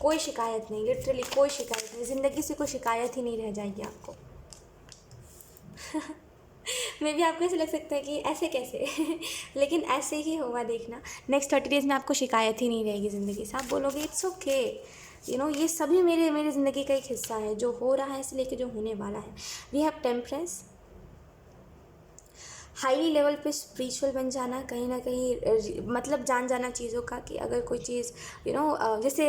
कोई शिकायत नहीं, लिटरली कोई शिकायत नहीं, ज़िंदगी से कोई शिकायत ही नहीं रह जाएगी आपको। मे भी आपको ऐसे लग सकता है कि ऐसे कैसे लेकिन ऐसे ही होगा, देखना नेक्स्ट 30 डेज़ में आपको शिकायत ही नहीं रहेगी ज़िंदगी से। आप बोलोगे इट्स ओके, ये सभी मेरे ज़िंदगी का एक हिस्सा है, जो हो रहा है से लेके जो होने वाला है। We have temperance, highly level पे स्पिरिचुअल बन जाना, कहीं ना कहीं मतलब जान जाना चीज़ों का कि अगर कोई चीज़ जैसे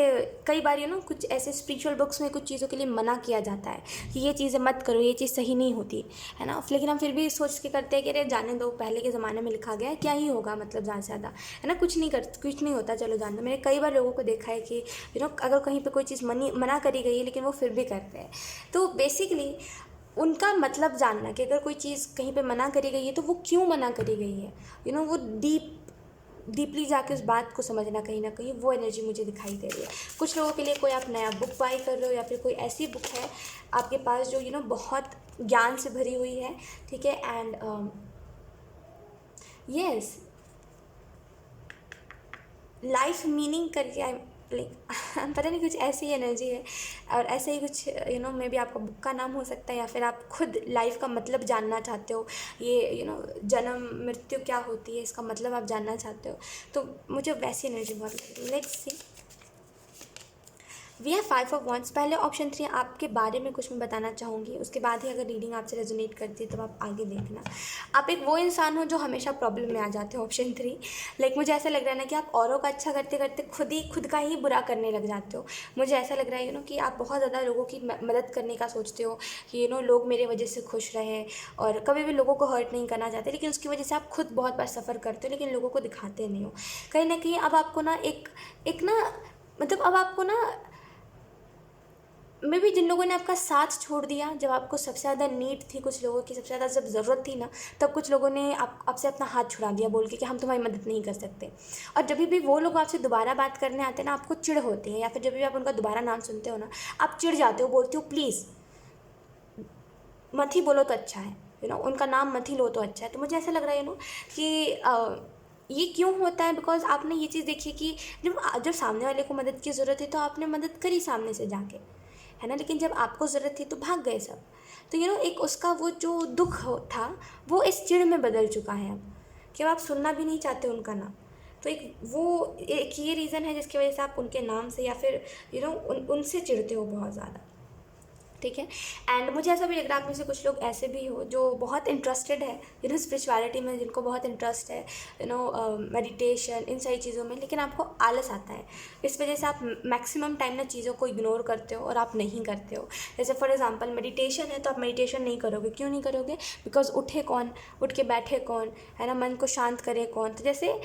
कई बार कुछ ऐसे स्पिरिचुअल बुक्स में कुछ चीज़ों के लिए मना किया जाता है कि ये चीज़ें मत करो, ये चीज़ सही नहीं होती है ना, लेकिन हम फिर भी सोच के करते हैं कि अरे जाने दो, पहले के ज़माने में लिखा गया है, क्या ही होगा, मतलब ज़्यादा से ज़्यादा है ना, कुछ नहीं होता, चलो जान दो। मैंने कई बार लोगों को देखा है कि अगर कहीं पर कोई चीज़ मना करी गई है लेकिन वो फिर भी करते हैं। तो बेसिकली उनका मतलब जानना कि अगर कोई चीज़ कहीं पे मना करी गई है तो वो क्यों मना करी गई है, वो डीपली जाके उस बात को समझना, कहीं ना कहीं वो एनर्जी मुझे दिखाई दे रही है। कुछ लोगों के लिए कोई आप नया बुक बाई कर रहे हो, या फिर कोई ऐसी बुक है आपके पास जो बहुत ज्ञान से भरी हुई है, ठीक है। एंड यस, लाइफ मीनिंग करके लाइक पता नहीं कुछ ऐसी एनर्जी है, और ऐसे ही कुछ मे बी आपका बुक का नाम हो सकता है, या फिर आप खुद लाइफ का मतलब जानना चाहते हो, ये जन्म मृत्यु क्या होती है, इसका मतलब आप जानना चाहते हो, तो मुझे वैसी एनर्जी बहुत लग रही है। Let's see, we have 5 of wands. पहले ऑप्शन 3 आपके बारे में कुछ मैं बताना चाहूँगी, उसके बाद ही अगर रीडिंग आपसे रेजोनेट करती है तो आप आगे देखना। आप एक वो इंसान हो जो हमेशा प्रॉब्लम में आ जाते हो, ऑप्शन 3। लाइक मुझे ऐसा लग रहा है ना कि आप औरों का अच्छा करते करते खुद का ही बुरा करने लग जाते हो। मुझे ऐसा लग रहा है कि आप बहुत ज़्यादा लोगों की मदद करने का सोचते हो कि लोग मेरे वजह से खुश रहे, और कभी भी लोगों को हर्ट नहीं करना चाहते, लेकिन उसकी वजह से आप खुद बहुत बार सफ़र करते हो, लेकिन लोगों को दिखाते नहीं हो। कहीं ना कहीं अब आपको ना एक ना मतलब अब आपको ना मे भी जिन लोगों ने आपका साथ छोड़ दिया जब आपको सबसे ज़्यादा नीड थी, कुछ लोगों की सबसे ज़्यादा जब ज़रूरत थी ना, तब कुछ लोगों ने आपसे अपना हाथ छुड़ा दिया बोल के कि हम तुम्हारी मदद नहीं कर सकते। और जब भी वो लोग आपसे दोबारा बात करने आते हैं ना, आपको चिढ़ होती है, या फिर जब भी आप उनका दोबारा नाम सुनते हो ना, आप चिढ़ जाते हो, बोलते हो प्लीज़ मत ही बोलो तो अच्छा है, उनका नाम मत ही लो तो अच्छा है। तो मुझे ऐसा लग रहा है कि ये क्यों होता है, बिकॉज आपने ये चीज़ देखी कि जब सामने वाले को मदद की ज़रूरत थी तो आपने मदद करी सामने से जाके, है ना, लेकिन जब आपको ज़रूरत थी तो भाग गए सब। तो एक उसका वो जो दुख था वो इस चिढ़ में बदल चुका है अब, कि आप सुनना भी नहीं चाहते उनका नाम। तो एक ये रीज़न है जिसकी वजह से आप उनके नाम से या फिर उनसे चिढ़ते हो बहुत ज़्यादा, ठीक है। एंड मुझे ऐसा भी लग रहा है आप में से कुछ लोग ऐसे भी हो जो बहुत इंटरेस्टेड है स्पिरिचुअलिटी में, जिनको बहुत इंटरेस्ट है मेडिटेशन, इन सारी चीज़ों में, लेकिन आपको आलस आता है। इस वजह से आप मैक्सिमम टाइम ना चीज़ों को इग्नोर करते हो और आप नहीं करते हो। जैसे फॉर एग्जांपल मेडिटेशन है तो आप मेडिटेशन नहीं करोगे, क्यों नहीं करोगे? बिकॉज उठे कौन, उठ के बैठे कौन, है ना, मन को शांत करे कौन। तो जैसे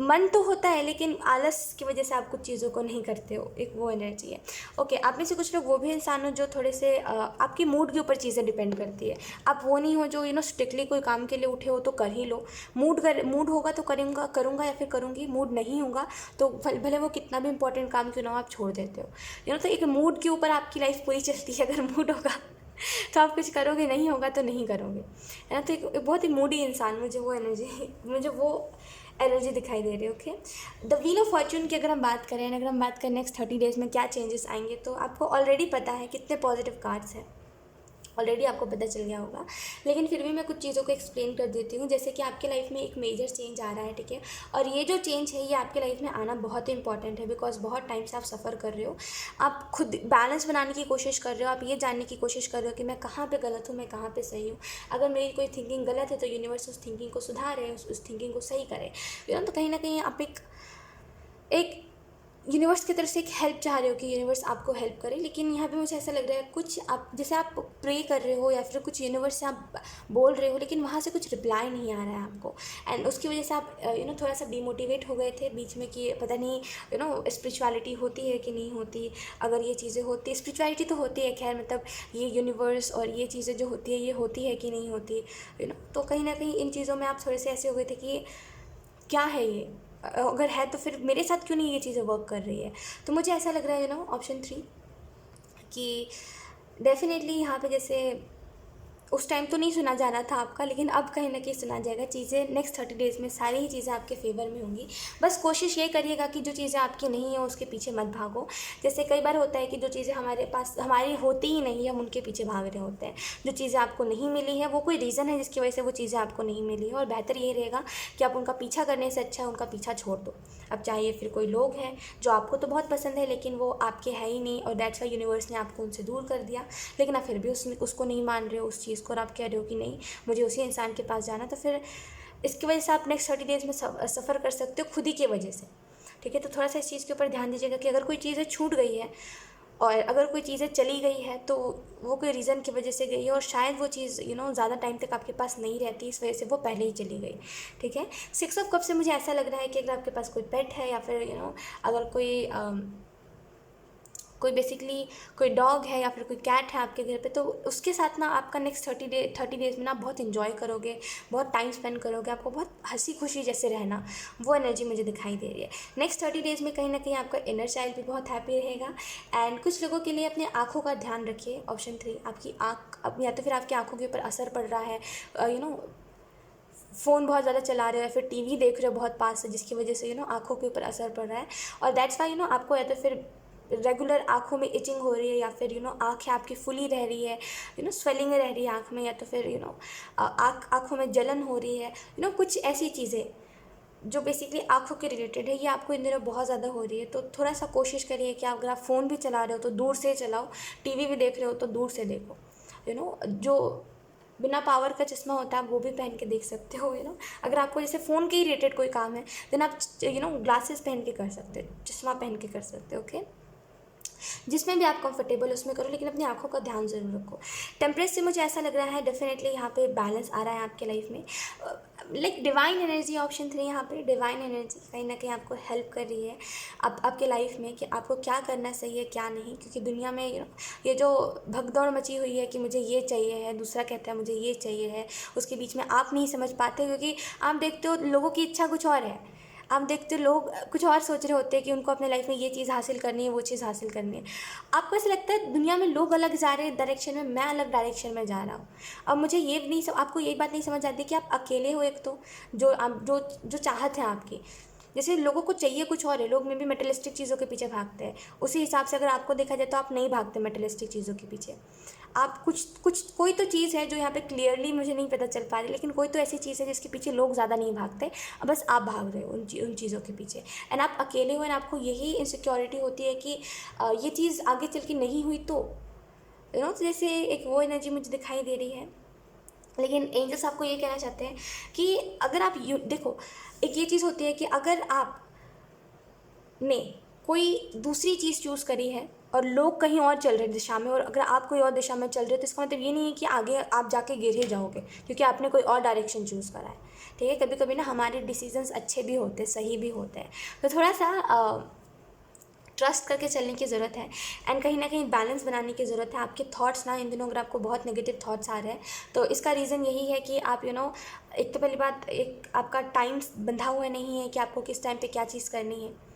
मन तो होता है लेकिन आलस की वजह से आप कुछ चीज़ों को नहीं करते हो, एक वो एनर्जी है। ओके, आप में से कुछ लोग वो भी इंसान हो जो थोड़े से आपकी मूड के ऊपर चीज़ें डिपेंड करती है। आप वो नहीं हो जो स्ट्रिक्टली कोई काम के लिए उठे हो तो कर ही लो। मूड होगा तो करूँगा या फिर करूँगी, मूड नहीं होगा तो भले वो कितना भी इंपॉर्टेंट काम क्यों ना हो आप छोड़ देते हो। तो एक मूड के ऊपर आपकी लाइफ पूरी चलती है। अगर मूड होगा तो आप कुछ करोगे, नहीं होगा तो नहीं करोगे, है ना। तो एक बहुत ही मूडी इंसान, मुझे वो एनर्जी दिखाई दे रही है। Okay, the wheel of Fortune की अगर हम बात करें, अगर हम बात करें नेक्स्ट 30 डेज़ में क्या चेंजेस आएंगे, तो आपको ऑलरेडी पता है कितने पॉजिटिव कार्ड्स हैं, ऑलरेडी आपको पता चल गया होगा, लेकिन फिर भी मैं कुछ चीज़ों को एक्सप्लेन कर देती हूँ। जैसे कि आपके लाइफ में एक मेजर चेंज आ रहा है, ठीक है, और ये जो चेंज है ये आपके लाइफ में आना बहुत ही इंपॉर्टेंट है, बिकॉज बहुत टाइम से आप सफ़र कर रहे हो, आप खुद बैलेंस बनाने की कोशिश कर रहे हो, आप ये जानने की कोशिश कर रहे हो कि मैं कहाँ पे गलत हूँ, मैं कहाँ पे सही हूँ। अगर मेरी कोई थिंकिंग गलत है तो यूनिवर्स उस थिंकिंग को सुधारे, उस थिंकिंग को सही करे। तो कहीं ना कहीं आप एक यूनिवर्स की तरफ से एक हेल्प चाह रहे हो कि यूनिवर्स आपको हेल्प करे। लेकिन यहाँ पे मुझे ऐसा लग रहा है कुछ आप जैसे आप प्रे कर रहे हो या फिर कुछ यूनिवर्स से आप बोल रहे हो, लेकिन वहाँ से कुछ रिप्लाई नहीं आ रहा है आपको, एंड उसकी वजह से आप थोड़ा सा डिमोटिवेट हो गए थे बीच में कि पता नहीं स्पिरिचुअलिटी होती है कि नहीं होती। अगर ये चीज़ें होती, स्पिरिचुअलिटी तो होती है खैर, मतलब ये यूनिवर्स और ये चीज़ें जो होती है ये होती है कि नहीं होती, तो कहीं ना कहीं इन चीज़ों में आप थोड़े से ऐसे हो गए थे कि क्या है ये, अगर है तो फिर मेरे साथ क्यों नहीं ये चीज़ें वर्क कर रही है। तो मुझे ऐसा लग रहा है ऑप्शन 3 कि डेफिनेटली यहाँ पे जैसे उस टाइम तो नहीं सुना जा रहा था आपका, लेकिन अब कहीं ना कहीं सुना जाएगा। चीज़ें नेक्स्ट 30 डेज़ में सारी ही चीज़ें आपके फेवर में होंगी। बस कोशिश ये करिएगा कि जो चीज़ें आपकी नहीं है उसके पीछे मत भागो। जैसे कई बार होता है कि जो चीज़ें हमारे पास हमारी होती ही नहीं है हम उनके पीछे भाग रहे होते हैं। जो चीज़ें आपको नहीं मिली है वो कोई रीज़न है जिसकी वजह से वो चीज़ें आपको नहीं मिली है, और बेहतर ये रहेगा कि आप उनका पीछा करने से अच्छा उनका पीछा छोड़ दो। अब चाहे फिर कोई लोग हैं जो आपको तो बहुत पसंद है लेकिन वो आपके है ही नहीं, और दैट्स वाई यूनिवर्स ने आपको उनसे दूर कर दिया, लेकिन आप फिर भी उसको नहीं मान रहे हो उस चीज़ को, और आप कह रहे हो कि नहीं मुझे उसी इंसान के पास जाना। तो फिर इसकी वजह से आप नेक्स्ट 30 डेज़ में सफ़र कर सकते हो खुद ही की वजह से, ठीक है। तो थोड़ा सा इस चीज़ के ऊपर ध्यान दीजिएगा कि अगर कोई चीज़ें छूट गई है और अगर कोई चीज़ें चली गई है तो वो कोई रीज़न की वजह से गई है, और शायद वो चीज़ ज़्यादा टाइम तक आपके पास नहीं रहती, इस वजह से वो पहले ही चली गई, ठीक है। 6 ऑफ कप से मुझे ऐसा लग रहा है कि अगर आपके पास कोई पेट है या फिर अगर कोई बेसिकली कोई डॉग है या फिर कोई कैट है आपके घर पे, तो उसके साथ ना आपका नेक्स्ट 30 डेज़ में ना बहुत इन्जॉय करोगे, बहुत टाइम स्पेंड करोगे, आपको बहुत हंसी खुशी जैसे रहना, वो एनर्जी मुझे दिखाई दे रही है। नेक्स्ट 30 डेज़ में कहीं ना कहीं आपका इनर चाइल्ड भी बहुत हैप्पी रहेगा। एंड कुछ लोगों के लिए अपने आँखों का ध्यान रखिए, ऑप्शन 3, आपकी आँख या तो फिर आपकी आँखों के ऊपर असर पड़ रहा है, फ़ोन बहुत ज़्यादा चला रहे हो या फिर टीवी देख रहे हो बहुत पास से, जिसकी वजह से आँखों के ऊपर असर पड़ रहा है, और दैट्स वाई आपको या तो फिर रेगुलर आँखों में इचिंग हो रही है, या फिर आँखें आपकी फुली रह रही है, स्वेलिंग रह रही है आँख में, या तो फिर आँखों में जलन हो रही है, कुछ ऐसी चीज़ें जो बेसिकली आँखों के रिलेटेड है, ये आपको इन दिनों बहुत ज़्यादा हो रही है। तो थोड़ा सा कोशिश करिए कि अगर आप फ़ोन भी चला रहे हो तो दूर से चलाओ, टीवी भी देख रहे हो तो दूर से देखो, जो बिना पावर का चश्मा होता है आप वो भी पहन के देख सकते हो, अगर आपको जैसे फ़ोन के ही रिलेटेड कोई काम है देन आप ग्लासेस पहन के कर सकते हो, चश्मा पहन के कर सकते हो, ओके। जिसमें भी आप कंफर्टेबल हो उसमें करो, लेकिन अपनी आँखों का ध्यान ज़रूर रखो। टेम्परेचर से मुझे ऐसा लग रहा है डेफिनेटली यहाँ पे बैलेंस आ रहा है आपके लाइफ में, लाइक डिवाइन एनर्जी, ऑप्शन 3 यहाँ पे डिवाइन एनर्जी कहीं ना कहीं आपको हेल्प कर रही है आपके लाइफ में कि आपको क्या करना सही है क्या नहीं, क्योंकि दुनिया में ये जो भगदौड़ मची हुई है कि मुझे ये चाहिए है, दूसरा कहता है मुझे ये चाहिए है, उसके बीच में आप नहीं समझ पाते, क्योंकि आप देखते हो लोगों की इच्छा कुछ और है, आप देखते हो लोग कुछ और सोच रहे होते हैं कि उनको अपने लाइफ में ये चीज़ हासिल करनी है, वो चीज़ हासिल करनी है। आपको ऐसा लगता है दुनिया में लोग अलग जा रहे हैं डायरेक्शन में, मैं अलग डायरेक्शन में जा रहा हूँ। अब मुझे ये नहीं आपको ये बात नहीं समझ आती कि आप अकेले हो, एक तो जो चाहत है आपकी, जैसे लोगों को चाहिए कुछ और है, लोग में भी मेटलिस्टिक चीज़ों के पीछे भागते हैं, उसी हिसाब से अगर आपको देखा जाए तो आप नहीं भागते मेटलिस्टिक चीज़ों के पीछे, आप कोई तो चीज़ है जो यहाँ पे क्लियरली मुझे नहीं पता चल पा रही, लेकिन कोई तो ऐसी चीज़ है जिसके पीछे लोग ज़्यादा नहीं भागते, बस आप भाग रहे हो उन चीज़ों के पीछे, एंड आप अकेले हो, एंड आपको यही इनसिक्योरिटी होती है कि ये चीज़ आगे चल के नहीं हुई तो तो जैसे एक वो एनर्जी मुझे दिखाई दे रही है। लेकिन एंजल्स आपको ये कहना चाहते हैं कि अगर आप देखो, एक ये चीज़ होती है कि अगर आप ने कोई दूसरी चीज़ चूज़ करी है और लोग कहीं और चल रहे दिशा में, और अगर आप कोई और दिशा में चल रहे हो, तो इसका मतलब ये नहीं है कि आगे आप जाके गिर ही जाओगे, क्योंकि आपने कोई और डायरेक्शन चूज़ करा है। ठीक है, कभी कभी ना हमारे डिसीजंस अच्छे भी होते हैं, सही भी होते हैं, तो थोड़ा सा ट्रस्ट करके चलने की ज़रूरत है। एंड कहीं ना कहीं बैलेंस बनाने की ज़रूरत है। आपके थॉट्स ना इन दिनों अगर आपको बहुत नेगेटिव थॉट्स आ रहे हैं, तो इसका रीज़न यही है कि आप एक तो पहली बात, एक आपका टाइम बंधा हुआ नहीं है कि आपको किस टाइम पे क्या चीज़ करनी है।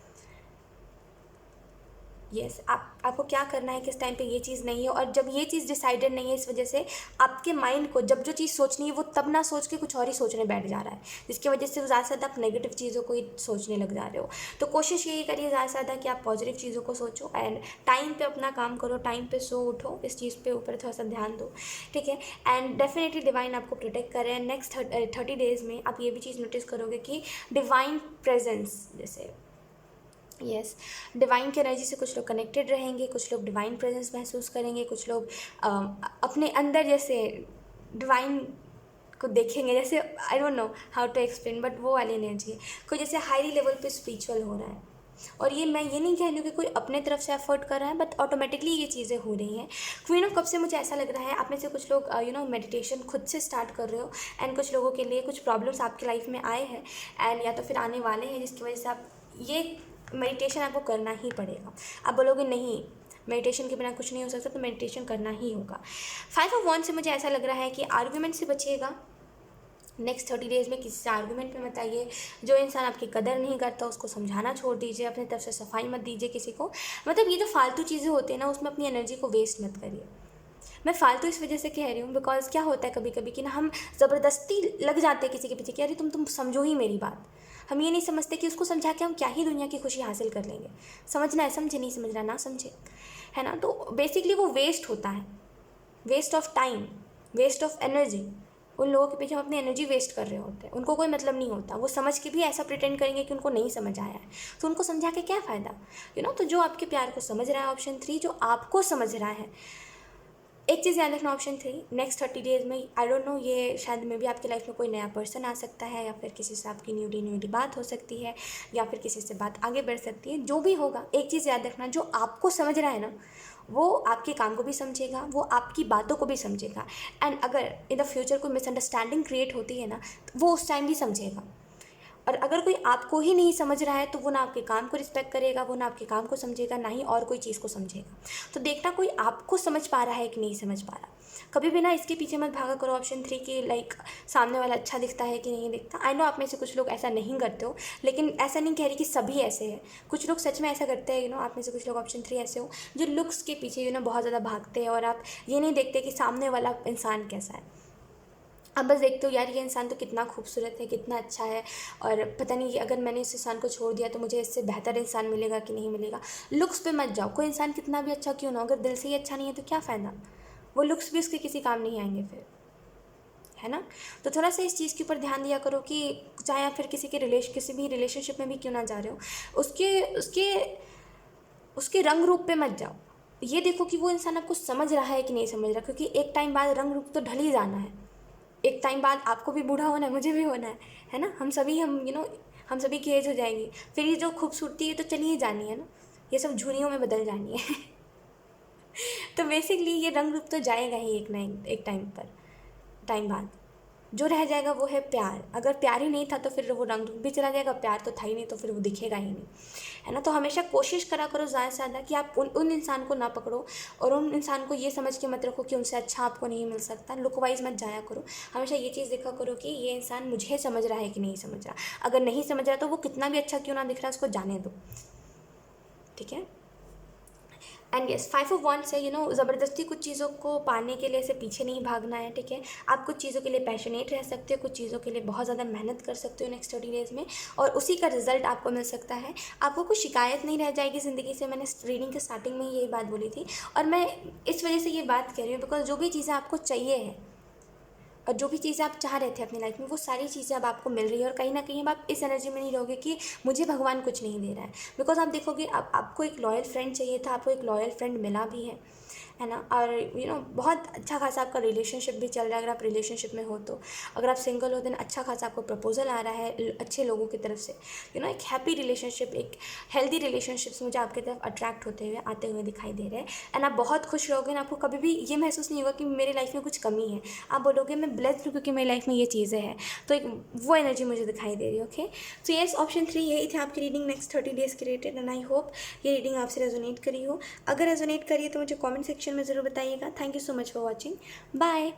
आपको क्या करना है, किस टाइम पे ये चीज़ नहीं है। और जब ये चीज़ डिसाइडेड नहीं है, इस वजह से आपके माइंड को जब जो चीज़ सोचनी है वो तब ना सोच के कुछ और ही सोचने बैठ जा रहा है, जिसकी वजह से ज़्यादा से ज़्यादा आप नेगेटिव चीज़ों को ही सोचने लग जा रहे हो। तो कोशिश यही करिए ज़्यादा से ज़्यादा कि आप पॉजिटिव चीज़ों को सोचो एंड टाइम पर अपना काम करो, टाइम पर सो उठो, इस चीज़ पर ऊपर थोड़ा सा ध्यान दो। ठीक है, एंड डेफिनेटली डिवाइन आपको प्रोटेक्ट कर रहे हैं। नेक्स्ट 30 डेज़ में आप ये भी चीज़ नोटिस करोगे कि डिवाइन प्रेजेंस, जैसे डिवाइन की एनर्जी से कुछ लोग कनेक्टेड रहेंगे, कुछ लोग डिवाइन प्रेजेंस महसूस करेंगे, कुछ लोग अपने अंदर जैसे डिवाइन को देखेंगे, जैसे I don't know how to explain, but वो वाली एनर्जी है। कोई जैसे हाई लेवल पे स्पिरिचुअल हो रहा है, और ये मैं ये नहीं कह रही हूँ कि कोई अपने तरफ से एफर्ट कर रहा है, बट ऑटोमेटिकली ये चीज़ें हो रही हैं। क्वीन ऑफ कप से मुझे ऐसा लग रहा है आप में से कुछ लोग मेडिटेशन खुद से स्टार्ट कर रहे हो, एंड कुछ लोगों के लिए कुछ प्रॉब्लम्स आपकी लाइफ में आए हैं एंड या तो फिर आने वाले हैं, जिसकी वजह से आप ये मेडिटेशन आपको करना ही पड़ेगा। आप बोलोगे नहीं मेडिटेशन के बिना कुछ नहीं हो सकता, तो मेडिटेशन करना ही होगा। 5 ऑफ wands से मुझे ऐसा लग रहा है कि आर्ग्यूमेंट से बचिएगा। नेक्स्ट 30 डेज़ में किसी से आर्गूमेंट में मत आइए। जो इंसान आपकी कदर नहीं करता उसको समझाना छोड़ दीजिए, अपनी तरफ से सफाई मत दीजिए किसी को। मतलब ये जो फालतू चीज़ें होती हैं ना, उसमें अपनी एनर्जी को वेस्ट मत करिए। मैं फालतू इस वजह से कह रही हूँ बिकॉज क्या होता है कभी कभी कि ना हम ज़बरदस्ती लग जाते हैं किसी के पीछे कि अरे तुम समझो ही मेरी बात। हम ये नहीं समझते कि उसको समझा के हम क्या ही दुनिया की खुशी हासिल कर लेंगे। समझना है समझे, नहीं समझना ना समझे, है ना। तो बेसिकली वो वेस्ट होता है, waste of time, waste of energy. उन लोगों के पीछे हम अपनी एनर्जी वेस्ट कर रहे होते हैं, उनको कोई मतलब नहीं होता। वो समझ के भी ऐसा प्रिटेंड करेंगे कि उनको नहीं समझ आया है, तो उनको समझा के क्या फ़ायदा, तो जो आपके प्यार को समझ रहा है, ऑप्शन 3 जो आपको समझ रहा है। एक चीज़ याद रखना, ऑप्शन 3 नेक्स्ट 30 डेज़ में आई डोंट नो, ये शायद में भी आपकी लाइफ में कोई नया पर्सन आ सकता है, या फिर किसी से आपकी न्यूली बात हो सकती है, या फिर किसी से बात आगे बढ़ सकती है। जो भी होगा, एक चीज़ याद रखना, जो आपको समझ रहा है ना, वो आपके काम को भी समझेगा, वो आपकी बातों को भी समझेगा। एंड अगर इन द फ्यूचर कोई मिसअंडरस्टैंडिंग क्रिएट होती है ना, तो वो उस टाइम भी समझेगा। और अगर कोई आपको ही नहीं समझ रहा है, तो वो ना आपके काम को रिस्पेक्ट करेगा, वो ना आपके काम को समझेगा, ना ही और कोई चीज़ को समझेगा। तो देखना कोई आपको समझ पा रहा है कि नहीं समझ पा रहा। कभी भी ना इसके पीछे मत भागा करो ऑप्शन 3 की, लाइक सामने वाला अच्छा दिखता है कि नहीं दिखता। आई नो आप में से कुछ लोग ऐसा नहीं करते हो, लेकिन ऐसा नहीं कह रही कि सभी ऐसे हैं। कुछ लोग सच में ऐसा करते हैं, आप में से कुछ लोग ऑप्शन 3 ऐसे हो जो लुक्स के पीछे बहुत ज़्यादा भागते हैं, और आप ये नहीं देखते कि सामने वाला इंसान कैसा है। आप बस देखते हो यार ये इंसान तो कितना खूबसूरत है, कितना अच्छा है, और पता नहीं कि अगर मैंने इस इंसान को छोड़ दिया तो मुझे इससे बेहतर इंसान मिलेगा कि नहीं मिलेगा। लुक्स पे मत जाओ, कोई इंसान कितना भी अच्छा क्यों ना हो, अगर दिल से ही अच्छा नहीं है तो क्या फ़ायदा। वो लुक्स भी उसके किसी काम नहीं आएंगे फिर, है ना। तो थोड़ा सा इस चीज़ के ऊपर ध्यान दिया करो कि चाहे आप फिर किसी भी रिलेशनशिप में भी क्यों ना जा रहे हो, उसके उसके उसके रंग रूप पे मत जाओ। ये देखो कि वो इंसान आपको समझ रहा है कि नहीं समझ रहा, क्योंकि एक टाइम बाद रंग रूप तो ढल ही जाना है। एक टाइम बाद आपको भी बूढ़ा होना है, मुझे भी होना है ना। हम सभी हम सभी की एज हो जाएंगी, फिर ये जो खूबसूरती है तो चली ही जानी है ना, ये सब झुर्रियों में बदल जानी है। तो बेसिकली ये रंग रूप तो जाएगा ही एक टाइम बाद। जो रह जाएगा वो है प्यार। अगर प्यार ही नहीं था तो फिर वो रंग रूप भी चला जाएगा, प्यार तो था ही नहीं तो फिर वो दिखेगा ही नहीं, है ना। तो हमेशा कोशिश करा करो ज़्यादा से ज़्यादा कि आप उन इंसान को ना पकड़ो, और उन इंसान को ये समझ के मत रखो कि उनसे अच्छा आपको नहीं मिल सकता। लुक वाइज मत जाया करो, हमेशा ये चीज़ देखा करो कि ये इंसान मुझे समझ रहा है कि नहीं समझ रहा। अगर नहीं समझ रहा तो वो कितना भी अच्छा क्यों ना दिख रहा है, उसको जाने दो, ठीक है। एंड यस 5 ऑफ wands से ज़बरदस्ती कुछ चीज़ों को पाने के लिए ऐसे पीछे नहीं भागना है, ठीक है। आप कुछ चीज़ों के लिए पैशनेट रह सकते हो, कुछ चीज़ों के लिए बहुत ज़्यादा मेहनत कर सकते हो नेक्स्ट 30 डेज़ में, और उसी का रिजल्ट आपको मिल सकता है। आपको कोई शिकायत नहीं रह जाएगी ज़िंदगी से। मैंने रीडिंग के स्टार्टिंग में यही बात बोली थी, और मैं इस वजह से ये बात कह रही हूँ बिकॉज जो भी चीज़ें आपको चाहिए है और जो भी चीज़ें आप चाह रहे थे अपनी लाइफ में, वो सारी चीज़ें अब आपको मिल रही है। और कहीं ना कहीं अब आप इस एनर्जी में नहीं रहोगे कि मुझे भगवान कुछ नहीं दे रहा है, बिकॉज आप देखोगे अब आपको एक लॉयल फ्रेंड चाहिए था, आपको एक लॉयल फ्रेंड मिला भी है। है ना। और बहुत अच्छा खासा आपका रिलेशनशिप भी चल रहा है, अगर आप रिलेशनशिप में हो तो। अगर आप सिंगल हो देन अच्छा खासा आपको प्रपोजल आ रहा है अच्छे लोगों की तरफ से। एक हैप्पी रिलेशनशिप, एक हेल्दी रिलेशनशिप्स मुझे आपकी तरफ अट्रैक्ट होते हुए आते हुए दिखाई दे रहे हैं। एंड आप बहुत खुश रहोगे ना, आपको कभी भी ये महसूस नहीं होगा कि मेरी लाइफ में कुछ कमी है। आप बोलोगे मैं ब्लेस्ड हूँ क्योंकि मेरी लाइफ में ये चीज़ें हैं। तो एक वो एनर्जी मुझे दिखाई दे रही है। ओके, सो यस, ऑप्शन 3 यही थी आपकी रीडिंग नेक्स्ट 30 डेज के रिलेटेड। एंड आई होप ये रीडिंग आपसे रेजोनेट करी हो। अगर रेजोनेट करी है तो मुझे कमेंट सेक्शन में ज़रूर बताइएगा। Thank you so much for watching. Bye.